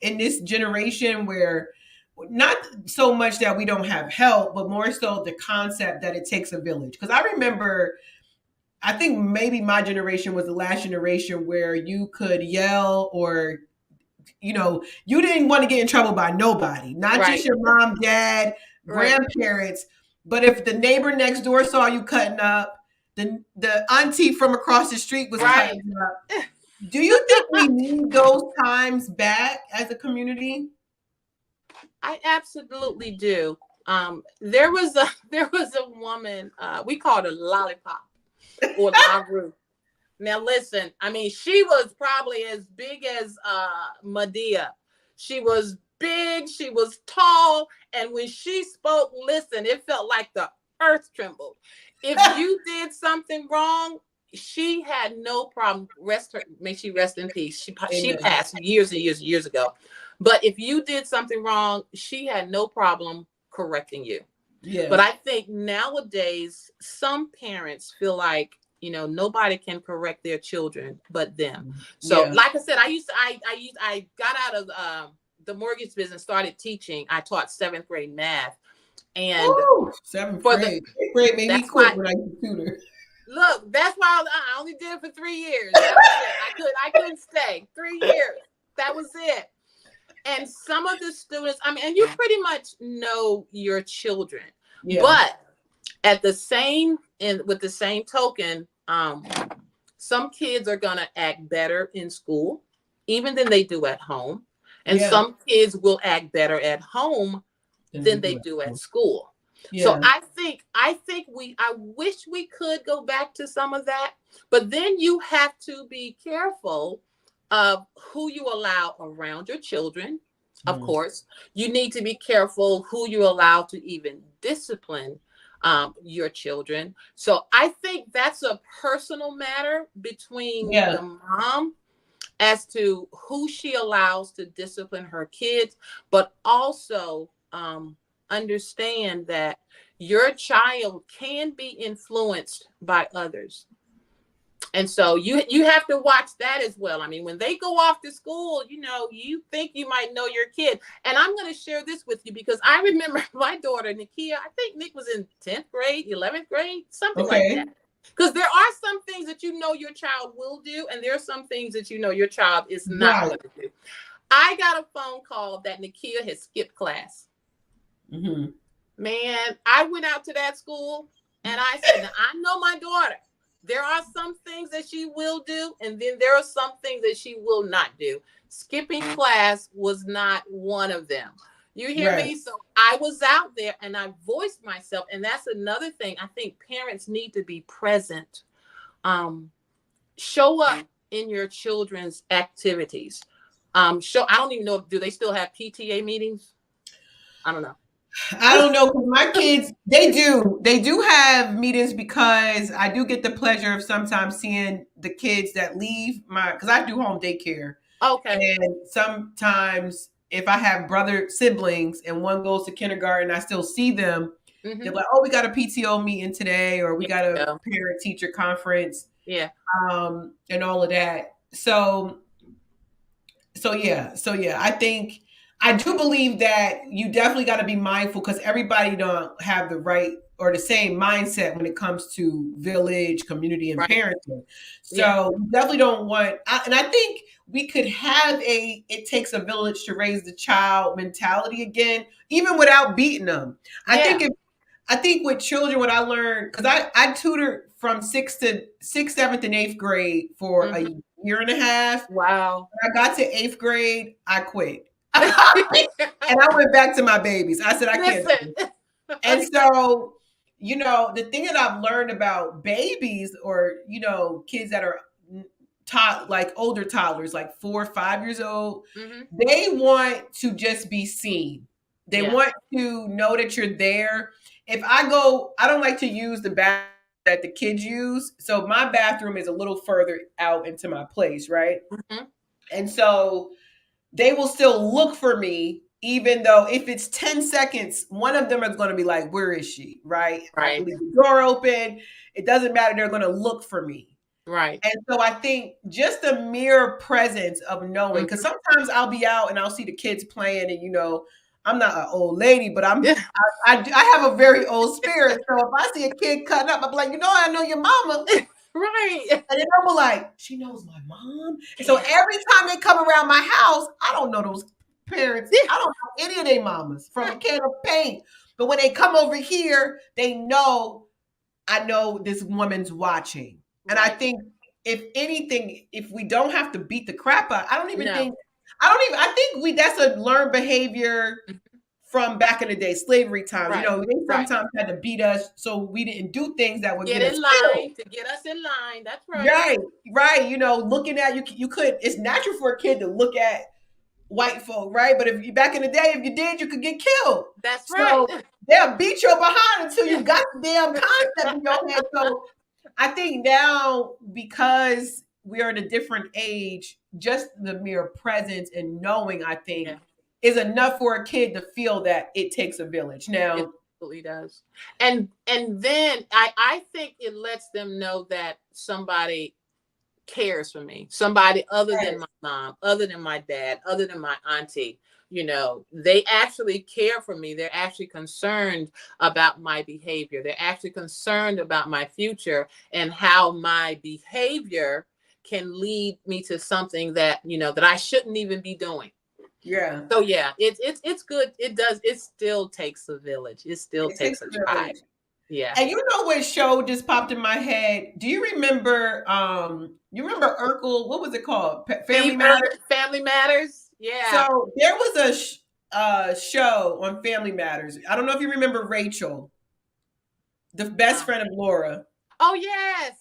in this generation, where not so much that we don't have help, but more so the concept that it takes a village? Because I remember, I think maybe my generation was the last generation where you could yell or, you know, you didn't want to get in trouble by nobody, not just your mom, dad, grandparents, but if the neighbor next door saw you cutting up, the auntie from across the street was cutting up. Do you think we need those times back as a community? I absolutely do. There was a woman, we called her Lollipop or La Rue. Now listen, I mean, she was probably as big as Medea. She was big, she was tall, and when she spoke, listen, it felt like the earth trembled. If you did something wrong, she had no problem. May she rest in peace. She passed years and years and years ago. But if you did something wrong, she had no problem correcting you. Yeah. But I think nowadays some parents feel like, you know, nobody can correct their children but them. So, like I said, I got out of the mortgage business, started teaching. I taught 7th grade math, and 7th grade. 8th grade made me quit when I could tutor. Look, that's why I only did it for 3 years. That was it. I couldn't stay 3 years. That was it. And some of the students, I mean, and you pretty much know your children, but at the same and with the same token, some kids are gonna act better in school, even than they do at home, and some kids will act better at home than they do at school. So I wish we could go back to some of that, but then you have to be careful of who you allow around your children. Of course, you need to be careful who you allow to even discipline your children. So I think that's a personal matter between the mom as to who she allows to discipline her kids, but also understand that your child can be influenced by others. And so you have to watch that as well. I mean, when they go off to school, you think you might know your kid. And I'm going to share this with you because I remember my daughter, Nakia, I think Nick was in 10th grade, 11th grade, something like that. Because there are some things that your child will do, and there are some things that your child is not going to do. I got a phone call that Nakia has skipped class. Mm-hmm. Man, I went out to that school and I said, now, I know my daughter. There are some things that she will do, and then there are some things that she will not do. Skipping class was not one of them. You hear me? So I was out there and I voiced myself. And that's another thing. I think parents need to be present. Show up in your children's activities. I don't even know, do they still have PTA meetings? I don't know. I don't know, because my kids, they do have meetings, because I do get the pleasure of sometimes seeing the kids that leave because I do home daycare. Okay. And sometimes if I have brother siblings and one goes to kindergarten, I still see them. Mm-hmm. They're like, oh, we got a PTO meeting today, or we got a parent teacher conference. Yeah. And all of that. So yeah. I do believe that you definitely got to be mindful, because everybody don't have the right or the same mindset when it comes to village, community, and parenting. So you definitely don't want, and I think we could have it takes a village to raise the child mentality again, even without beating them. I think with children, what I learned, because I tutored from 6th, 7th, and 8th grade for a year and a half. Wow. When I got to 8th grade, I quit. And I went back to my babies. I said, I can't do it. And so, the thing that I've learned about babies, or, kids that are like older toddlers, like 4 or 5 years old, they want to just be seen. They want to know that you're there. If I don't like to use the bathroom that the kids use. So my bathroom is a little further out into my place, right? And so they will still look for me, even though if it's 10 seconds, one of them is going to be like, where is she? Right. I can leave the door open. It doesn't matter. They're going to look for me. Right. And so I think just the mere presence of knowing, because sometimes I'll be out and I'll see the kids playing, and, I'm not an old lady, but I have a very old spirit. So if I see a kid cutting up, I'm like, I know your mama. Right. And then I'm like, she knows my mom. And so every time they come around my house, I don't know those parents. I don't know any of their mamas from a can of paint. But when they come over here, they know I know this woman's watching. And I think, if anything, if we don't have to beat the crap out, I think that's a learned behavior from back in the day, slavery times. They sometimes had to beat us so we didn't do things that would get us in line, to get us in line. That's right. Right. Looking at you could. It's natural for a kid to look at white folk, right? But if you back in the day, if you did, you could get killed. That's right. So they'll beat your behind until you got the damn concept in your head. So I think now, because we are in a different age, just the mere presence and knowing, I think, is enough for a kid to feel that it takes a village. Now, it absolutely does. And then I think it lets them know that somebody cares for me, somebody other than my mom, other than my dad, other than my auntie. They actually care for me. They're actually concerned about my behavior. They're actually concerned about my future and how my behavior can lead me to something that, that I shouldn't even be doing. Yeah. So it's good. It does. It still takes a village. It still takes a tribe. Yeah. And what show just popped in my head? Do you remember? You remember Urkel? What was it called? Family Matters. Family Matters. Yeah. So there was a show on Family Matters. I don't know if you remember Rachel, the best friend of Laura. Oh yes.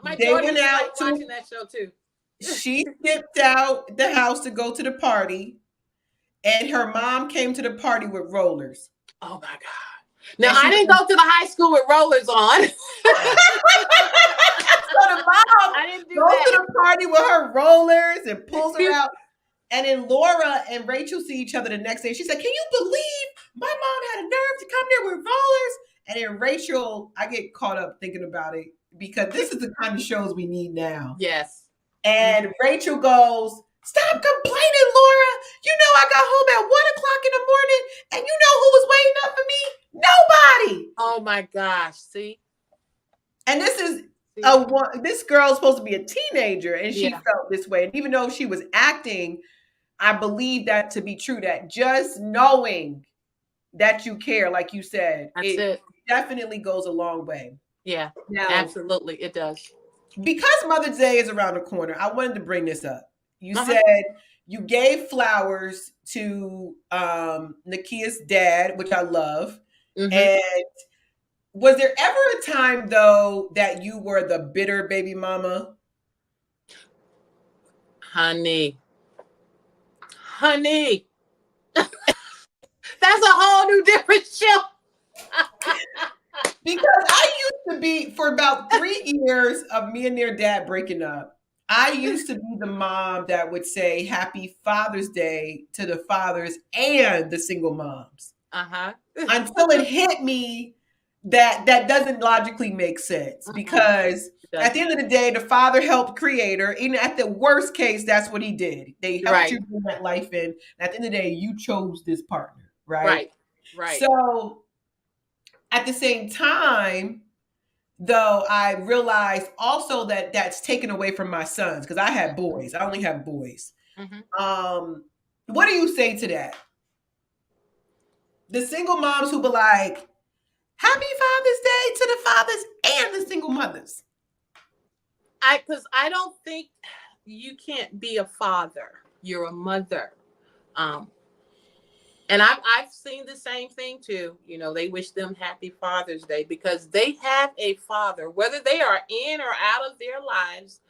My daughter was watching that show too. She skipped out the house to go to the party, and her mom came to the party with rollers. Oh my God. Now, I didn't go to the high school with rollers on. So the mom I didn't do goes that. to the party with her rollers and pulls her out. And then Laura and Rachel see each other the next day. She said, "Can you believe my mom had a nerve to come there with rollers?" And then Rachel, I get caught up thinking about it because this is the kind of shows we need now. Yes. And Rachel goes, "Stop complaining, Laura. You know I got home at 1 o'clock in the morning, and you know who was waiting up for me? Nobody." Oh my gosh. See? And this is See? this girl's supposed to be a teenager, and she Yeah. felt this way. And even though she was acting, I believe that to be true. That just knowing that you care, like you said, That's it it. definitely goes a long way. Yeah. Now, Absolutely. It does. because Mother's Day is around the corner, I wanted to bring this up. You Uh-huh. said you gave flowers to Nakia's dad, which I love. Mm-hmm. And was there ever a time though that you were the bitter baby mama? Honey. That's a whole new different show. Because I used to be, for about 3 years of me and their dad breaking up, I used to be the mom that would say Happy Father's Day to the fathers and the single moms. Uh-huh. Until it hit me that that doesn't logically make sense. Because at the end of the day, the father helped create her. Even at the worst case, that's what he did. They helped you bring that life in. And at the end of the day, you chose this partner, right? Right. So at the same time, though, I realized also that that's taken away from my sons because I had boys. I only have boys. Mm-hmm. What do you say to that? The single moms who be like, Happy Father's Day to the fathers and the single mothers. Because I don't think you can't be a father. You're a mother. And I've seen the same thing too. You know, they wish them Happy Father's Day because they have a father, whether they are in or out of their lives.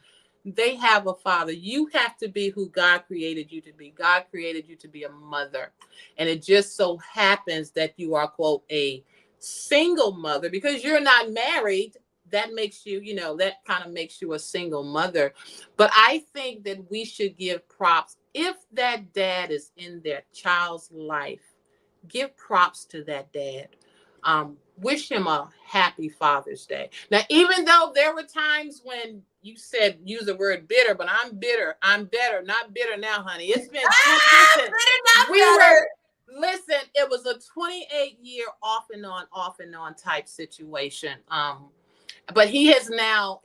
They have a father. You have to be who God created you to be. God created you to be a mother. And it just so happens that you are, quote, a single mother because you're not married. That makes you, that kind of makes you a single mother. But I think that we should give props. If that dad is in their child's life, give props to that dad. Wish him a happy Father's Day. Now, even though there were times when you said use the word bitter, but I'm bitter. I'm better, not bitter now, honey. It's been listen, it was a 28-year off and on type situation. But he has now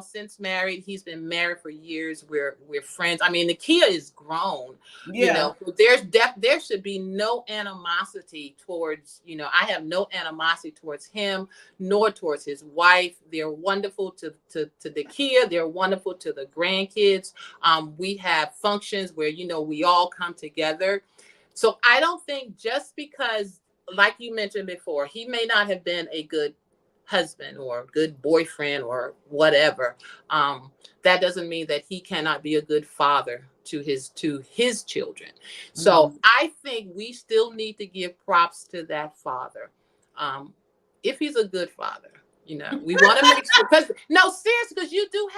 since married. He's been married for years. We're friends. I mean, Nakia is grown. Yeah. There should be no animosity towards, I have no animosity towards him nor towards his wife. They're wonderful to Nakia. They're wonderful to the grandkids. We have functions where, we all come together. So I don't think just because, like you mentioned before, he may not have been a good husband or good boyfriend or whatever, that doesn't mean that he cannot be a good father to his children. So I think we still need to give props to that father, if he's a good father. We want to make sure, because seriously, because you do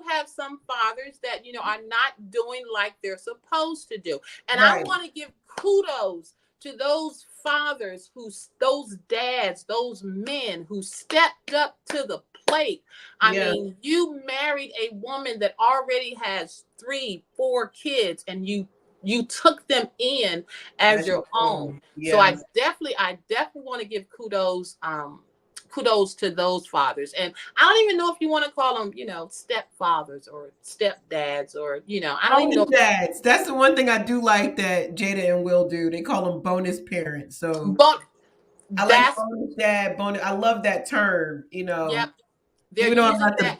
have some fathers that are not doing like they're supposed to do, and I want to give kudos to those fathers, those dads, those men who stepped up to the plate. I mean, you married a woman that already has 3-4 kids, and you took them in as your own. Yeah. So I definitely want to give kudos to those fathers. And I don't even know if you want to call them, stepfathers or stepdads, or, I don't even know. Dads. That's the one thing I do like that Jada and Will do. They call them bonus parents. So I like bonus dad, bonus. I love that term, Yep. Even though I'm not the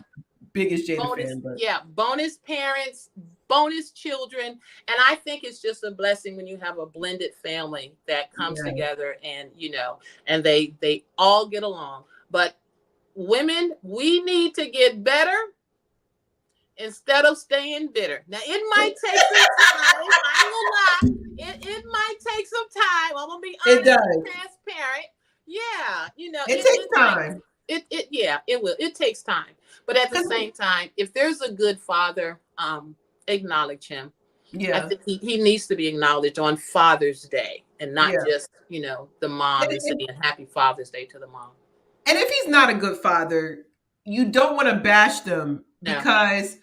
biggest Jada fan, but bonus parents, bonus children. And I think it's just a blessing when you have a blended family that comes together and, and they all get along. But women, we need to get better instead of staying bitter. Now, it might take some time. I ain't gonna lie. It might take some time. I'm gonna be honest and transparent. Yeah, it takes time. It will. It takes time. But at the same time, if there's a good father, acknowledge him. I Yeah. think he needs to be acknowledged on Father's Day and not Yeah. just, the mom and And, saying Happy Father's Day to the mom. and if he's not a good father, you don't want to bash them No. because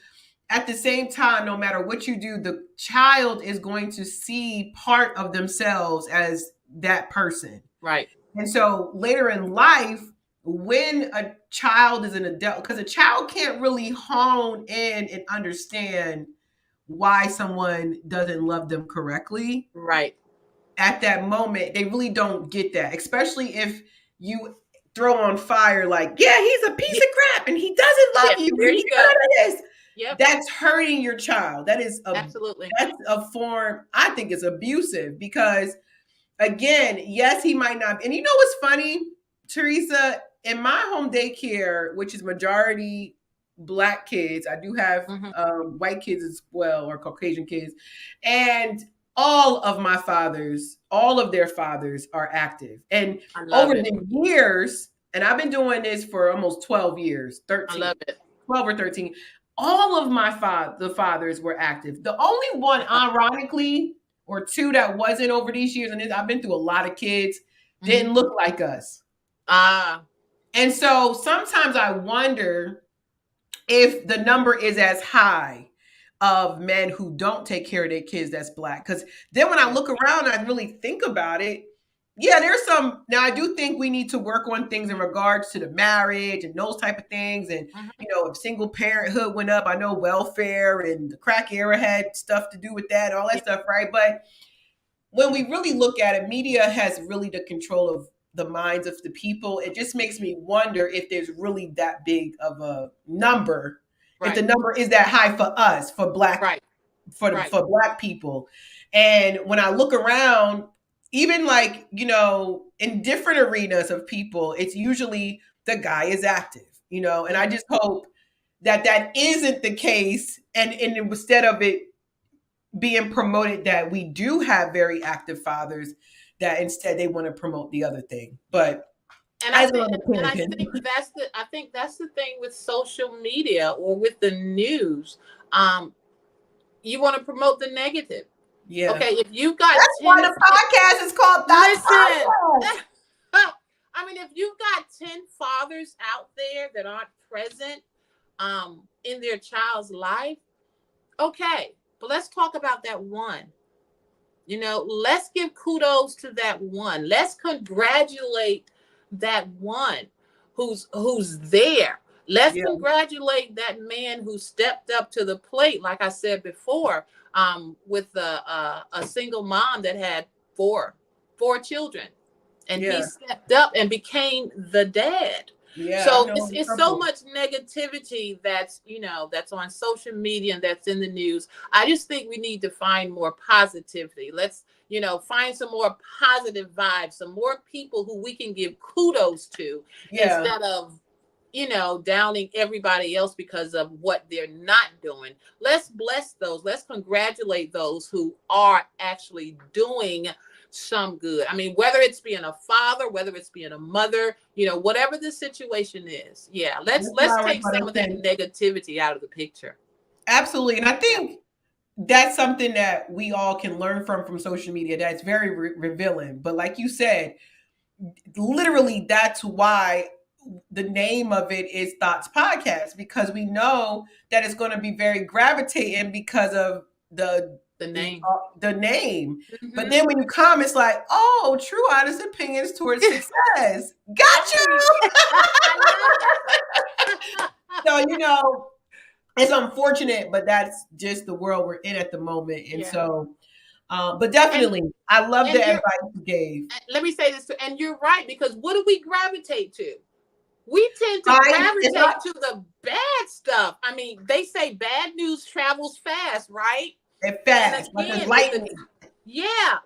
at the same time, no matter what you do, the child is going to see part of themselves as that person. Right. And so later in life, when a child is an adult, because a child can't really hone in and understand why someone doesn't love them correctly Right. at that moment, they really don't get that, especially if you throw on fire like, yeah, he's a piece Yeah. of crap and he doesn't love Yeah. you There and you he go. none of this. Yep. That's hurting your child. Absolutely. That's a form, I think, is abusive because again, yes, he might not. And you know what's funny, Teresa? In my home daycare, which is majority black kids, I do have Hmm. white kids as well, or Caucasian kids, and all of their fathers are active. And I love over it. the years, and I've been doing this for almost 12 years, I 13, love it. 12 or 13. All of the fathers were active. The only one, ironically, or two that wasn't over these years, and I've been through a lot of kids, didn't look like us. Ah. And so sometimes I wonder if the number is as high of men who don't take care of their kids that's black. Because then when I Yeah. look around, I really think about it. Yeah, there's some. Now I do think we need to work on things in regards to the marriage and those type of things. And Hmm. if single parenthood went up, I know welfare and the crack era had stuff to do with that, all that Yeah. stuff, right? But when we really look at it, media has really the control of the minds of the people. It just makes me wonder if there's really that big of a number, if the Right. number is that high for us, for black, Right. Right. for black people. And when I look around, even like, in different arenas of people, it's usually the guy is active, and I Hmm. just hope that that isn't the case. And instead of it being promoted that we do have very active fathers, that instead they want to promote the other thing. But And I as think, an and I opinion, think that's the thing with social media or with the news. Um, you want to promote the negative. yeah, Okay, if you've got that's why 10, the podcast is called Thoughts listen. Podcast. I mean, if you've got 10 fathers out there that aren't present in their child's life, okay, but let's talk about that one. Let's give kudos to that one. Let's congratulate that one who's there. Let's Yeah, congratulate that man who stepped up to the plate, like I said before, with a single mom that had four children, and he yeah, stepped up and became the dad. yeah. I So know it's so trouble. much negativity that's on social media and that's in the news. I just think we need to find more positivity. Let's find some more positive vibes, some more people who we can give kudos to Yeah, instead of downing everybody else because of what they're not doing. Let's bless those. Let's congratulate those who are actually doing some good. I mean, whether it's being a father, whether it's being a mother, whatever the situation is. Yeah, let's that's let's why take some of that negativity out of the picture. absolutely. And I Yeah. think that's something that we all can learn from social media. That's very revealing. But like you said, literally, that's why the name of it is Thoughts Podcast, because we know that it's going to be very gravitating because of The name. the name. But Hmm. then when you come, it's like, oh, true honest opinions towards success. Got you. Right. I love it. So it's unfortunate, but that's just the world we're in at the moment. And Yeah. so, but And definitely, I love the and you're advice you gave. let me say this too, and you're right, because what do we gravitate to? We tend to Right? It's not gravitate to the bad stuff. I mean, they say bad news travels fast, right? it And fast, like a again, lightning.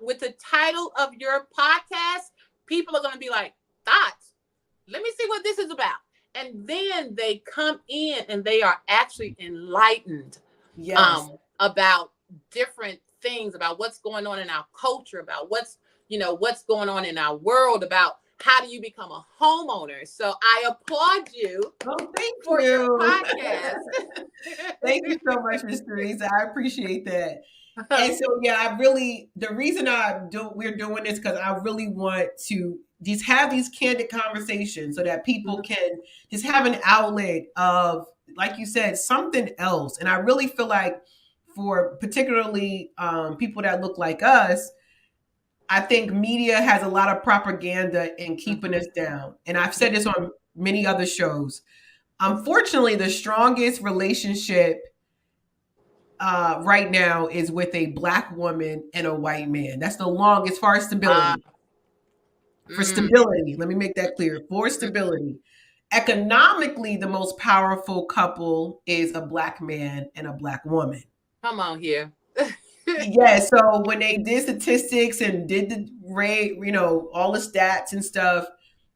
with the title of your podcast, people are going to be like, thoughts. Let me see what this is about. And then they come in and they are actually enlightened Yes. about different things, about what's going on in our culture, about what's going on in our world, about how do you become a homeowner? So I applaud you Oh, thank for your you. podcast. Thank you so much, Miss Teresa. I appreciate that. And so, yeah, the reason we're doing this because I really want to just have these candid conversations so that people can just have an outlet of, like you said, something else. And I really feel like for particularly people that look like us, I think media has a lot of propaganda in keeping us down. And I've said this on many other shows. Unfortunately, the strongest relationship right now is with a black woman and a white man. That's the longest, as far as Uh, stability. For mm, stability, let me make that clear. For stability, economically, the most powerful couple is a black man and a black woman. come on here. Yeah, so when they did statistics and did the rate, all the stats and stuff,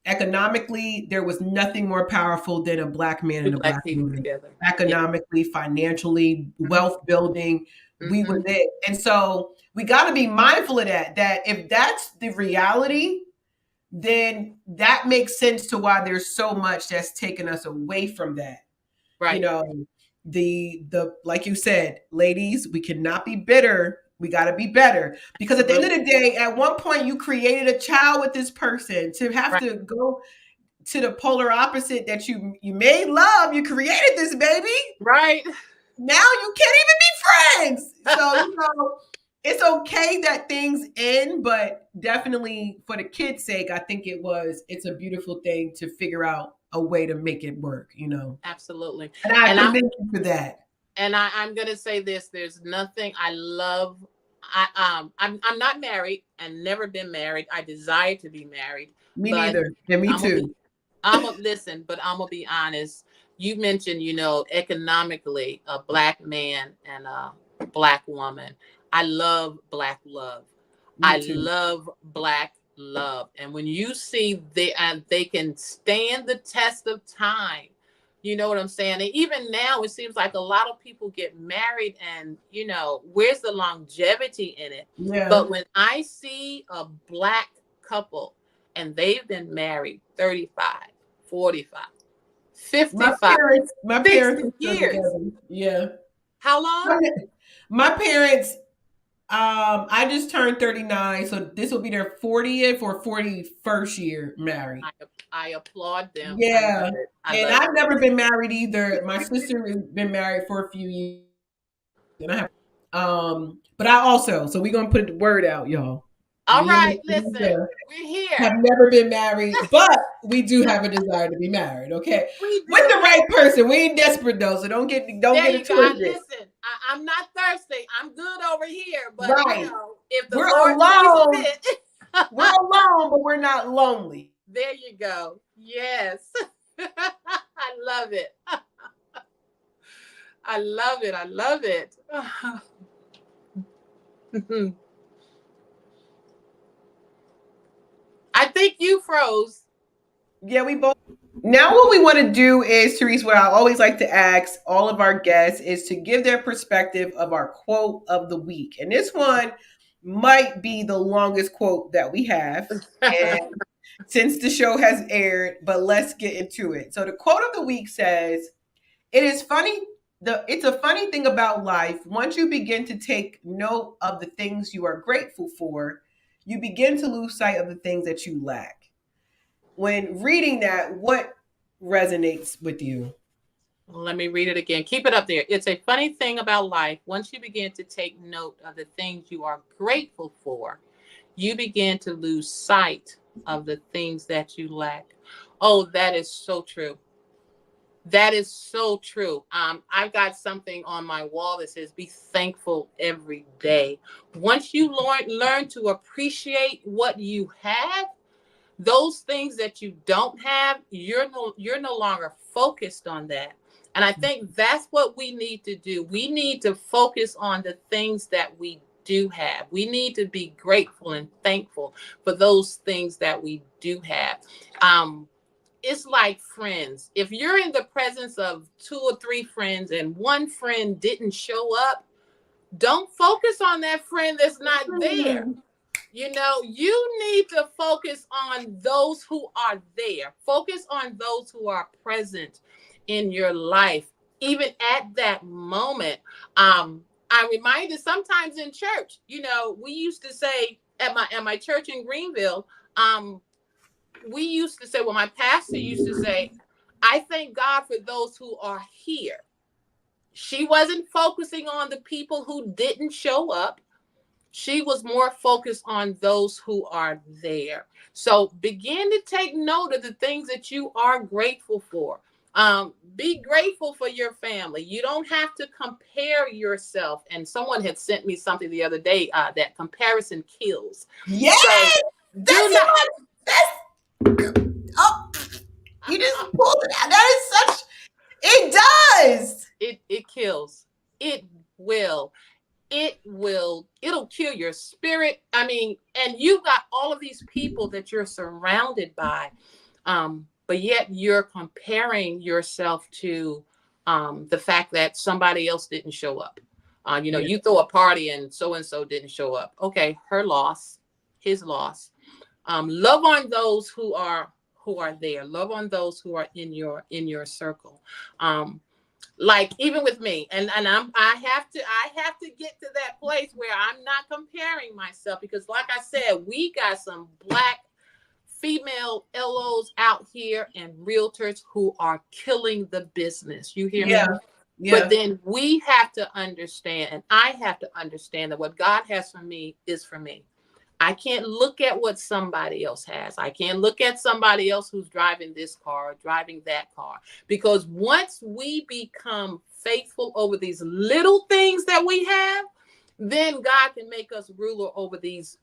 economically, there was nothing more powerful than a black man Two and a black black people woman. together. Yeah. Economically, financially, wealth building, we was Mm-hmm. it. And so we got to be mindful of that, that if that's the reality, then that makes sense to why there's so much that's taken us away from that. You Right. know, the like you said, ladies, we cannot be bitter. We got to be better because at the end of Absolutely. the day, at one point you created a child with this person. To have Right. to go to the polar opposite that you made love, you created this baby. Right. Now you can't even be friends. So it's okay that things end, but definitely for the kids' sake, I think it's a beautiful thing to figure out a way to make it work. Absolutely. And I And I'm commend you for that. I'm gonna say this. There's nothing I love. I'm not married and never been married. I desire to be married, Me but neither. And me I'm gonna be too. listen, but I'm gonna be honest. You mentioned, economically, a black man and a black woman. I love black love. Me I too. love black love. And when you see they can stand the test of time, you know what I'm saying? And even now, it seems like a lot of people get married, and where's the longevity in it? Yeah. But when I see a black couple and they've been married 35, 45, My 55, parents are 60 still years. together. Yeah. How long? My parents, I just turned 39, so this will be their 40th or 41st year married. I, I applaud them. I love Yeah. it. I And love I've never been married either. My sister has been married for a few years. And but I also, so we're gonna put the word out, y'all. All Me and right, Miss listen, Teresa we're have here. never been married, but we do have a desire to be married, okay? We With the do. right person. We ain't desperate though, so don't There get you it go. I twisted. listen. I'm not thirsty. I'm good over here. But Right. if the We're Lord sees alone. fit, We're alone, but we're not lonely. there you go. Yes. I love it. I love it. I love it. I think you froze. Yeah, we both. Now, what we want to do is, Therese, what I always like to ask all of our guests is to give their perspective of our quote of the week. And this one might be the longest quote that we have. And since the show has aired, but let's get into it. So the quote of the week says, "It is funny. It's a funny thing about life. Once you begin to take note of the things you are grateful for, you begin to lose sight of the things that you lack." When reading that, what resonates with you? Let me read it again. Keep it up there. It's a funny thing about life. Once you begin to take note of the things you are grateful for, you begin to lose sight of the things that you lack. Oh, that is so true. That is so true. I've got something on my wall that says, "Be thankful every day." Once you learn to appreciate what you have, those things that you don't have, you're no longer focused on that. And I think that's what we need to do. We need to focus on the things that we do have. We need to be grateful and thankful for those things that we do have. It's like friends. If you're in the presence of two or three friends and one friend didn't show up, don't focus on that friend that's not there. You know, you need to focus on those who are there. Focus on those who are present in your life, even at that moment. I'm reminded sometimes in church, you know, we used to say at my church in Greenville, we used to say, well, my pastor used to say, I thank God for those who are here. She wasn't focusing on the people who didn't show up. She was more focused on those who are there. So begin to take note of the things that you are grateful for. Be grateful for your family. You don't have to compare yourself. And someone had sent me something the other day that comparison kills. Yes, So do that's not. that's oh, you just pulled it out. That is such. It does. It kills. It will. It'll kill your spirit. I mean, and you've got all of these people that you're surrounded by, but yet you're comparing yourself to the fact that somebody else didn't show up. You know, Yeah. you throw a party and so didn't show up. Okay, her loss, his loss. Love on those who are there. Love on those who are in your circle. Like even with me, and I have to get to that place where I'm not comparing myself, because like I said, we got some Black female LOs out here and realtors who are killing the business. You hear Yeah. me? Yeah. But then we have to understand, and I have to understand, that what God has for me is for me. I can't look at what somebody else has. I can't look at somebody else who's driving this car or driving that car. Because once we become faithful over these little things that we have, then God can make us ruler over these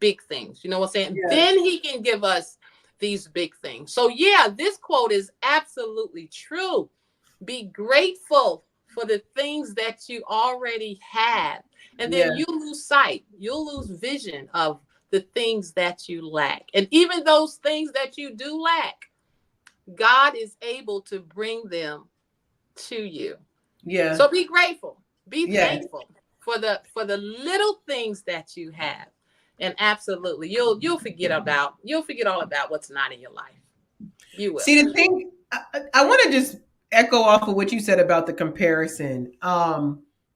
big things. You know what I'm saying? Yeah. Then he can give us these big things. So yeah, this quote is absolutely true. Be grateful for the things that you already have. And Yeah. then you lose sight, you'll lose vision of the things that you lack. And even those things that you do lack, God is able to bring them to you. Yeah. So be grateful, be Yes. thankful for the little things that you have. And absolutely, you'll forget all about what's not in your life. You will. See, the thing, I want to just echo off of what you said about the comparison.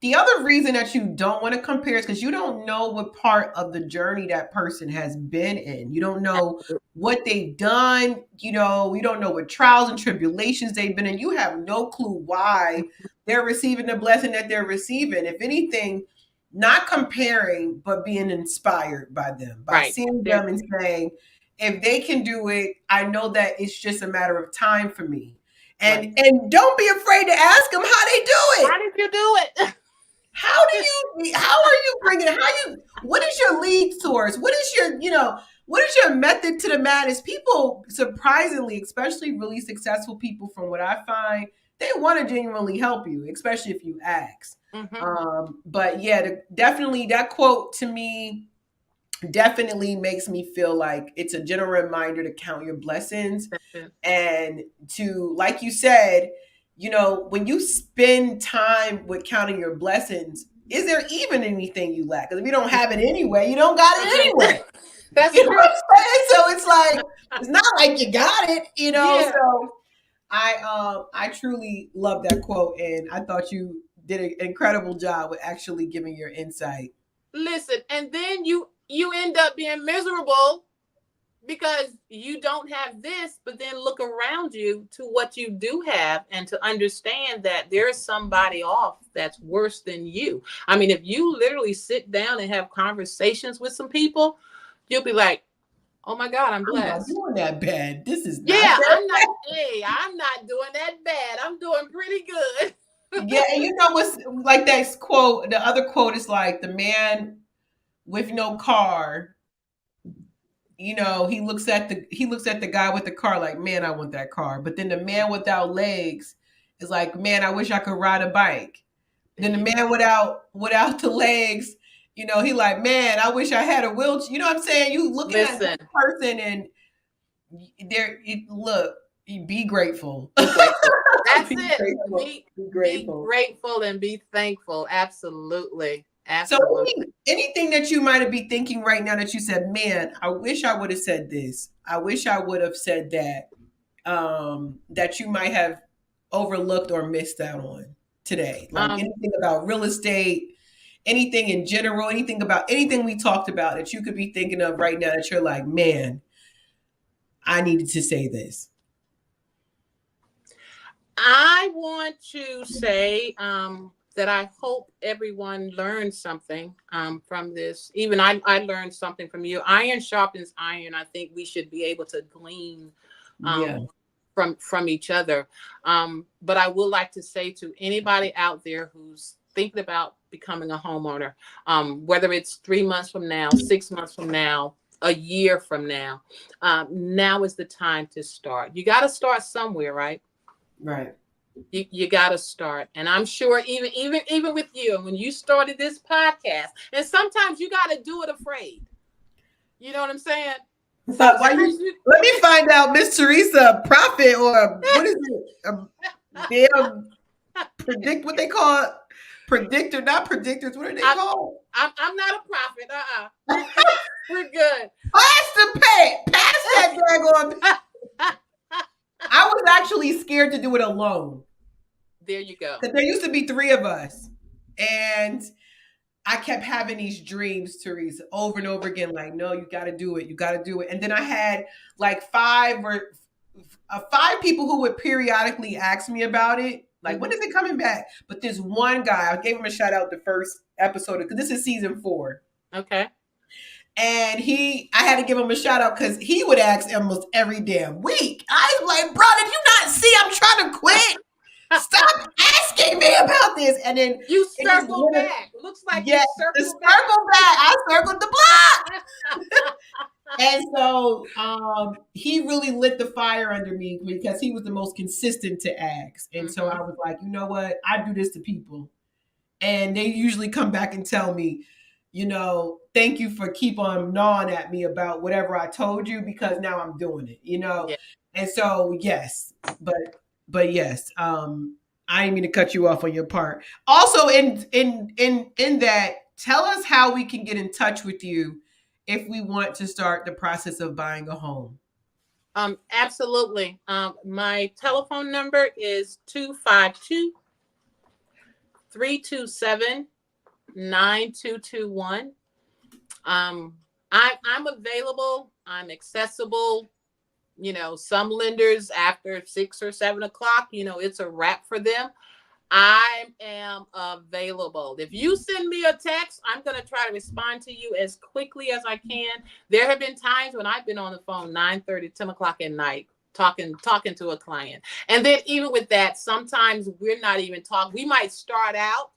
The other reason that you don't want to compare is because you don't know what part of the journey that person has been in. You don't know what they've done. You don't know what trials and tribulations they've been in. You have no clue why they're receiving the blessing that they're receiving. If anything, not comparing, but being inspired by them, by Right. seeing them and saying, if they can do it, I know that it's just a matter of time for me. And Right. and don't be afraid to ask them how they do How it. did you do it? How are you bringing what is your lead source? What is your method to the madness? People surprisingly, especially really successful people from what I find, they want to genuinely help you, especially if you ask. But yeah, definitely that quote to me definitely makes me feel like it's a general reminder to count your blessings and to, like you said, when you spend time with counting your blessings, is there even anything you lack? Because if you don't have it anyway, you don't got it anyway. That's You know true. what I'm saying? So it's like, it's not like you got it, Yeah. So I truly love that quote, and I thought you did an incredible job with actually giving your insight. Listen, and then you end up being miserable because you don't have this, but then look around you to what you do have and to understand that there's somebody off that's worse than you. I mean, if you literally sit down and have conversations with some people, you'll be like, oh my God, I'm I'm not blessed. doing that bad. This is not Yeah, that. I'm not doing that bad. I'm doing pretty good. Yeah, and you know what's like that quote? The other quote is like the man with no car. He looks at the guy with the car like, man, I want that car. But then the man without legs is like, man, I wish I could ride a bike. Then the man without the legs, he like, man, I wish I had a wheelchair. You know what I'm saying? You looking at Listen, this person and look, be grateful. be grateful. That's Be it. grateful. Be Be grateful. grateful and be thankful. Absolutely. So Absolutely. anything that you might be thinking right now that you said, man, I wish I would have said this. I wish I would have said that. That you might have overlooked or missed out on today? Like Um, anything about real estate, anything in general, anything about anything we talked about that you could be thinking of right now that you're like, man, I needed to say this. I want to say that I hope everyone learned something from this. Even I learned something from you. Iron sharpens iron. I think we should be able to glean Yeah. um, from each other. But I would like to say to anybody out there who's thinking about becoming a homeowner, whether it's 3 months from now, 6 months from now, a year from now, now is the time to start. You got to start somewhere, right? Right. You got to start, and I'm sure even with you, when you started this podcast, and sometimes you got to do it afraid. You know what I'm saying? Why Sometimes you? you. Let me find out, Miss Teresa, prophet or what is it? A damn predict what they call it? Predictor, not predictors. What are they I, called? I'm not a prophet. We're good. Pass the pay. Pass that daggone. I was actually scared to do it alone There you go. because there used to be three of us, and I kept having these dreams, Teresa, over and over again. Like, no, you got to do it. You got to do it. And then I had like five people who would periodically ask me about it. Like, when Mm-hmm. is it coming back? But this one guy, I gave him a shout out the first episode because this is season 4. Okay. And I had to give him a shout out because he would ask almost every damn week. I was like, bro, did you not see I'm trying to quit? Stop asking me about this. And then You it just circle went, back. Looks like you yeah, the circle back. circle back. I circled the block. And so he really lit the fire under me because he was the most consistent to ask. And so Mm-hmm. I was like, you know what? I do this to people. And they usually come back and tell me, thank you for keep on gnawing at me about whatever I told you because now I'm doing it. Yeah. And so yes, but yes, I didn't mean to cut you off on your part. Also, in that, tell us how we can get in touch with you if we want to start the process of buying a home. Absolutely. My telephone number is 252-327-9221. I'm available. I'm accessible. Some lenders after 6 or 7 o'clock, it's a wrap for them. I am available. If you send me a text, I'm going to try to respond to you as quickly as I can. There have been times when I've been on the phone 9:30, 10 o'clock at night talking to a client. And then even with that, sometimes we're not even talking. We might start out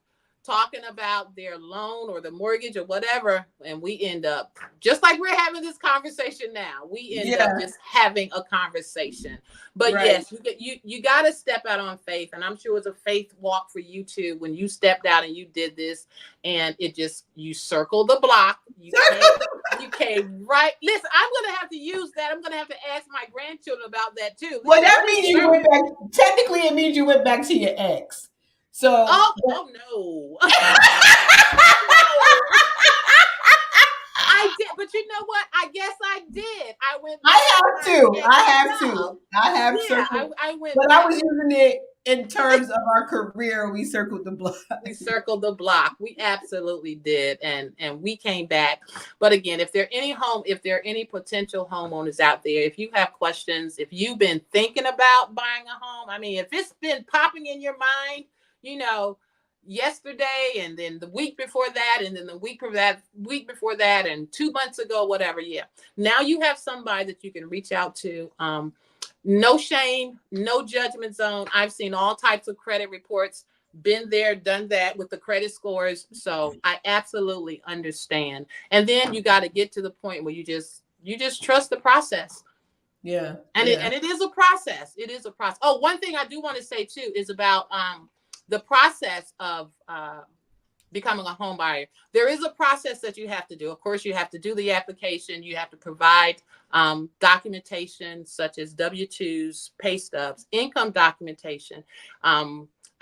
talking about their loan or the mortgage or whatever, and we end up just like we're having this conversation now. We end up just having a conversation. But Right. yes, you got to step out on faith, and I'm sure it's a faith walk for you too when you stepped out and you did this, and you circled the block. You came right. Listen, I'm gonna have to use that. I'm gonna have to ask my grandchildren about that too. Well, Listen, that means you went back. Technically, it means you went back to your ex. So. Oh no. I did, but you know what? I guess I did. I went. I have to. I have Yeah, circled. I went. But I was using it in terms of our career. We circled the block. We circled the block. We absolutely did, and we came back. But again, if there are any potential homeowners out there, if you have questions, if you've been thinking about buying a home, I mean, if it's been popping in your mind, yesterday and then the week before that and then the week before that and 2 months ago, whatever. Yeah. Now you have somebody that you can reach out to. No shame, no judgment zone. I've seen all types of credit reports, been there, done that with the credit scores. So I absolutely understand. And then you got to get to the point where you just trust the process. Yeah. And it is a process. It is a process. Oh, one thing I do want to say too is about the process of becoming a home buyer. There is a process that you have to do. Of course, you have to do the application. You have to provide documentation such as W-2s, pay stubs, income documentation.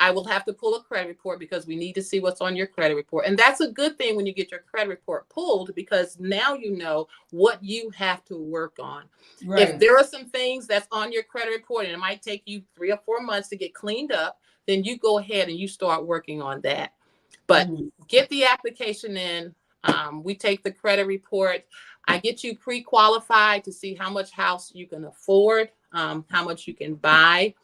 I will have to pull a credit report because we need to see what's on your credit report. And that's a good thing when you get your credit report pulled, because now you know what you have to work on. Right. If there are some things that's on your credit report and it might take you 3 or 4 months to get cleaned up, then you go ahead and you start working on that. But get the application in. We take the credit report. I get you pre-qualified to see how much house you can afford, how much you can buy.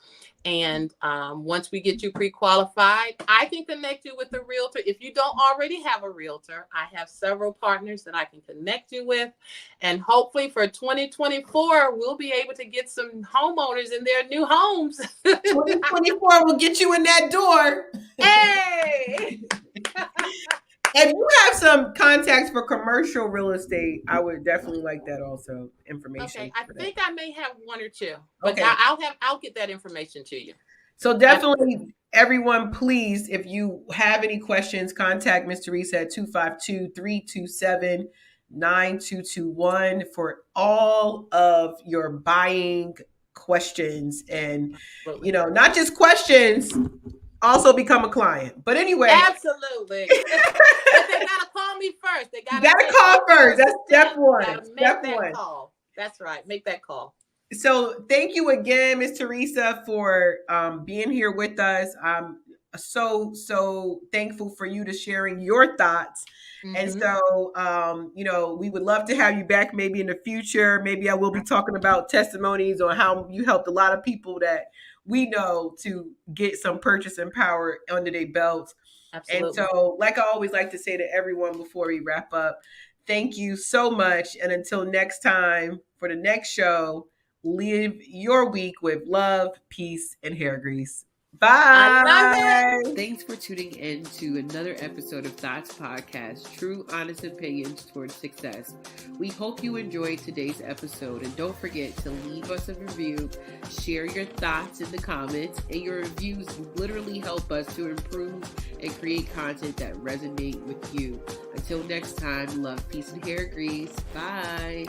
And once we get you pre-qualified, I can connect you with a realtor. If you don't already have a realtor, I have several partners that I can connect you with. And hopefully for 2024, we'll be able to get some homeowners in their new homes. 2024 will get you in that door. Hey! If you have some contacts for commercial real estate, I would definitely like that also, information. Okay, I think I may have 1 or 2, but Okay. I'll get that information to you. So definitely, everyone, please, if you have any questions, contact Ms. Teresa at 252-327-9221 for all of your buying questions. And, Absolutely. you know, not just questions, also become a client. But anyway. Absolutely. But they got to call me first. They got to call first. That's step one. Got to make that call. That's right. Make that call. So thank you again, Ms. Teresa, for being here with us. I'm so thankful for you to sharing your thoughts. And so, you know, we would love to have you back maybe in the future. Maybe I will be talking about testimonies on how you helped a lot of people that we know to get some purchasing power under their belts. Absolutely. And so, like I always like to say to everyone before we wrap up, thank you so much. And until next time, for the next show, live your week with love, peace, and hair grease. Bye. I love it. Thanks for tuning in to another episode of T.H.O.T.S podcast, True Honest Opinions Towards Success. We hope you enjoyed today's episode, and don't forget to leave us a review, share your thoughts in the comments, and your reviews literally help us to improve and create content that resonate with you. Until next time, love, peace, and hair grease. Bye.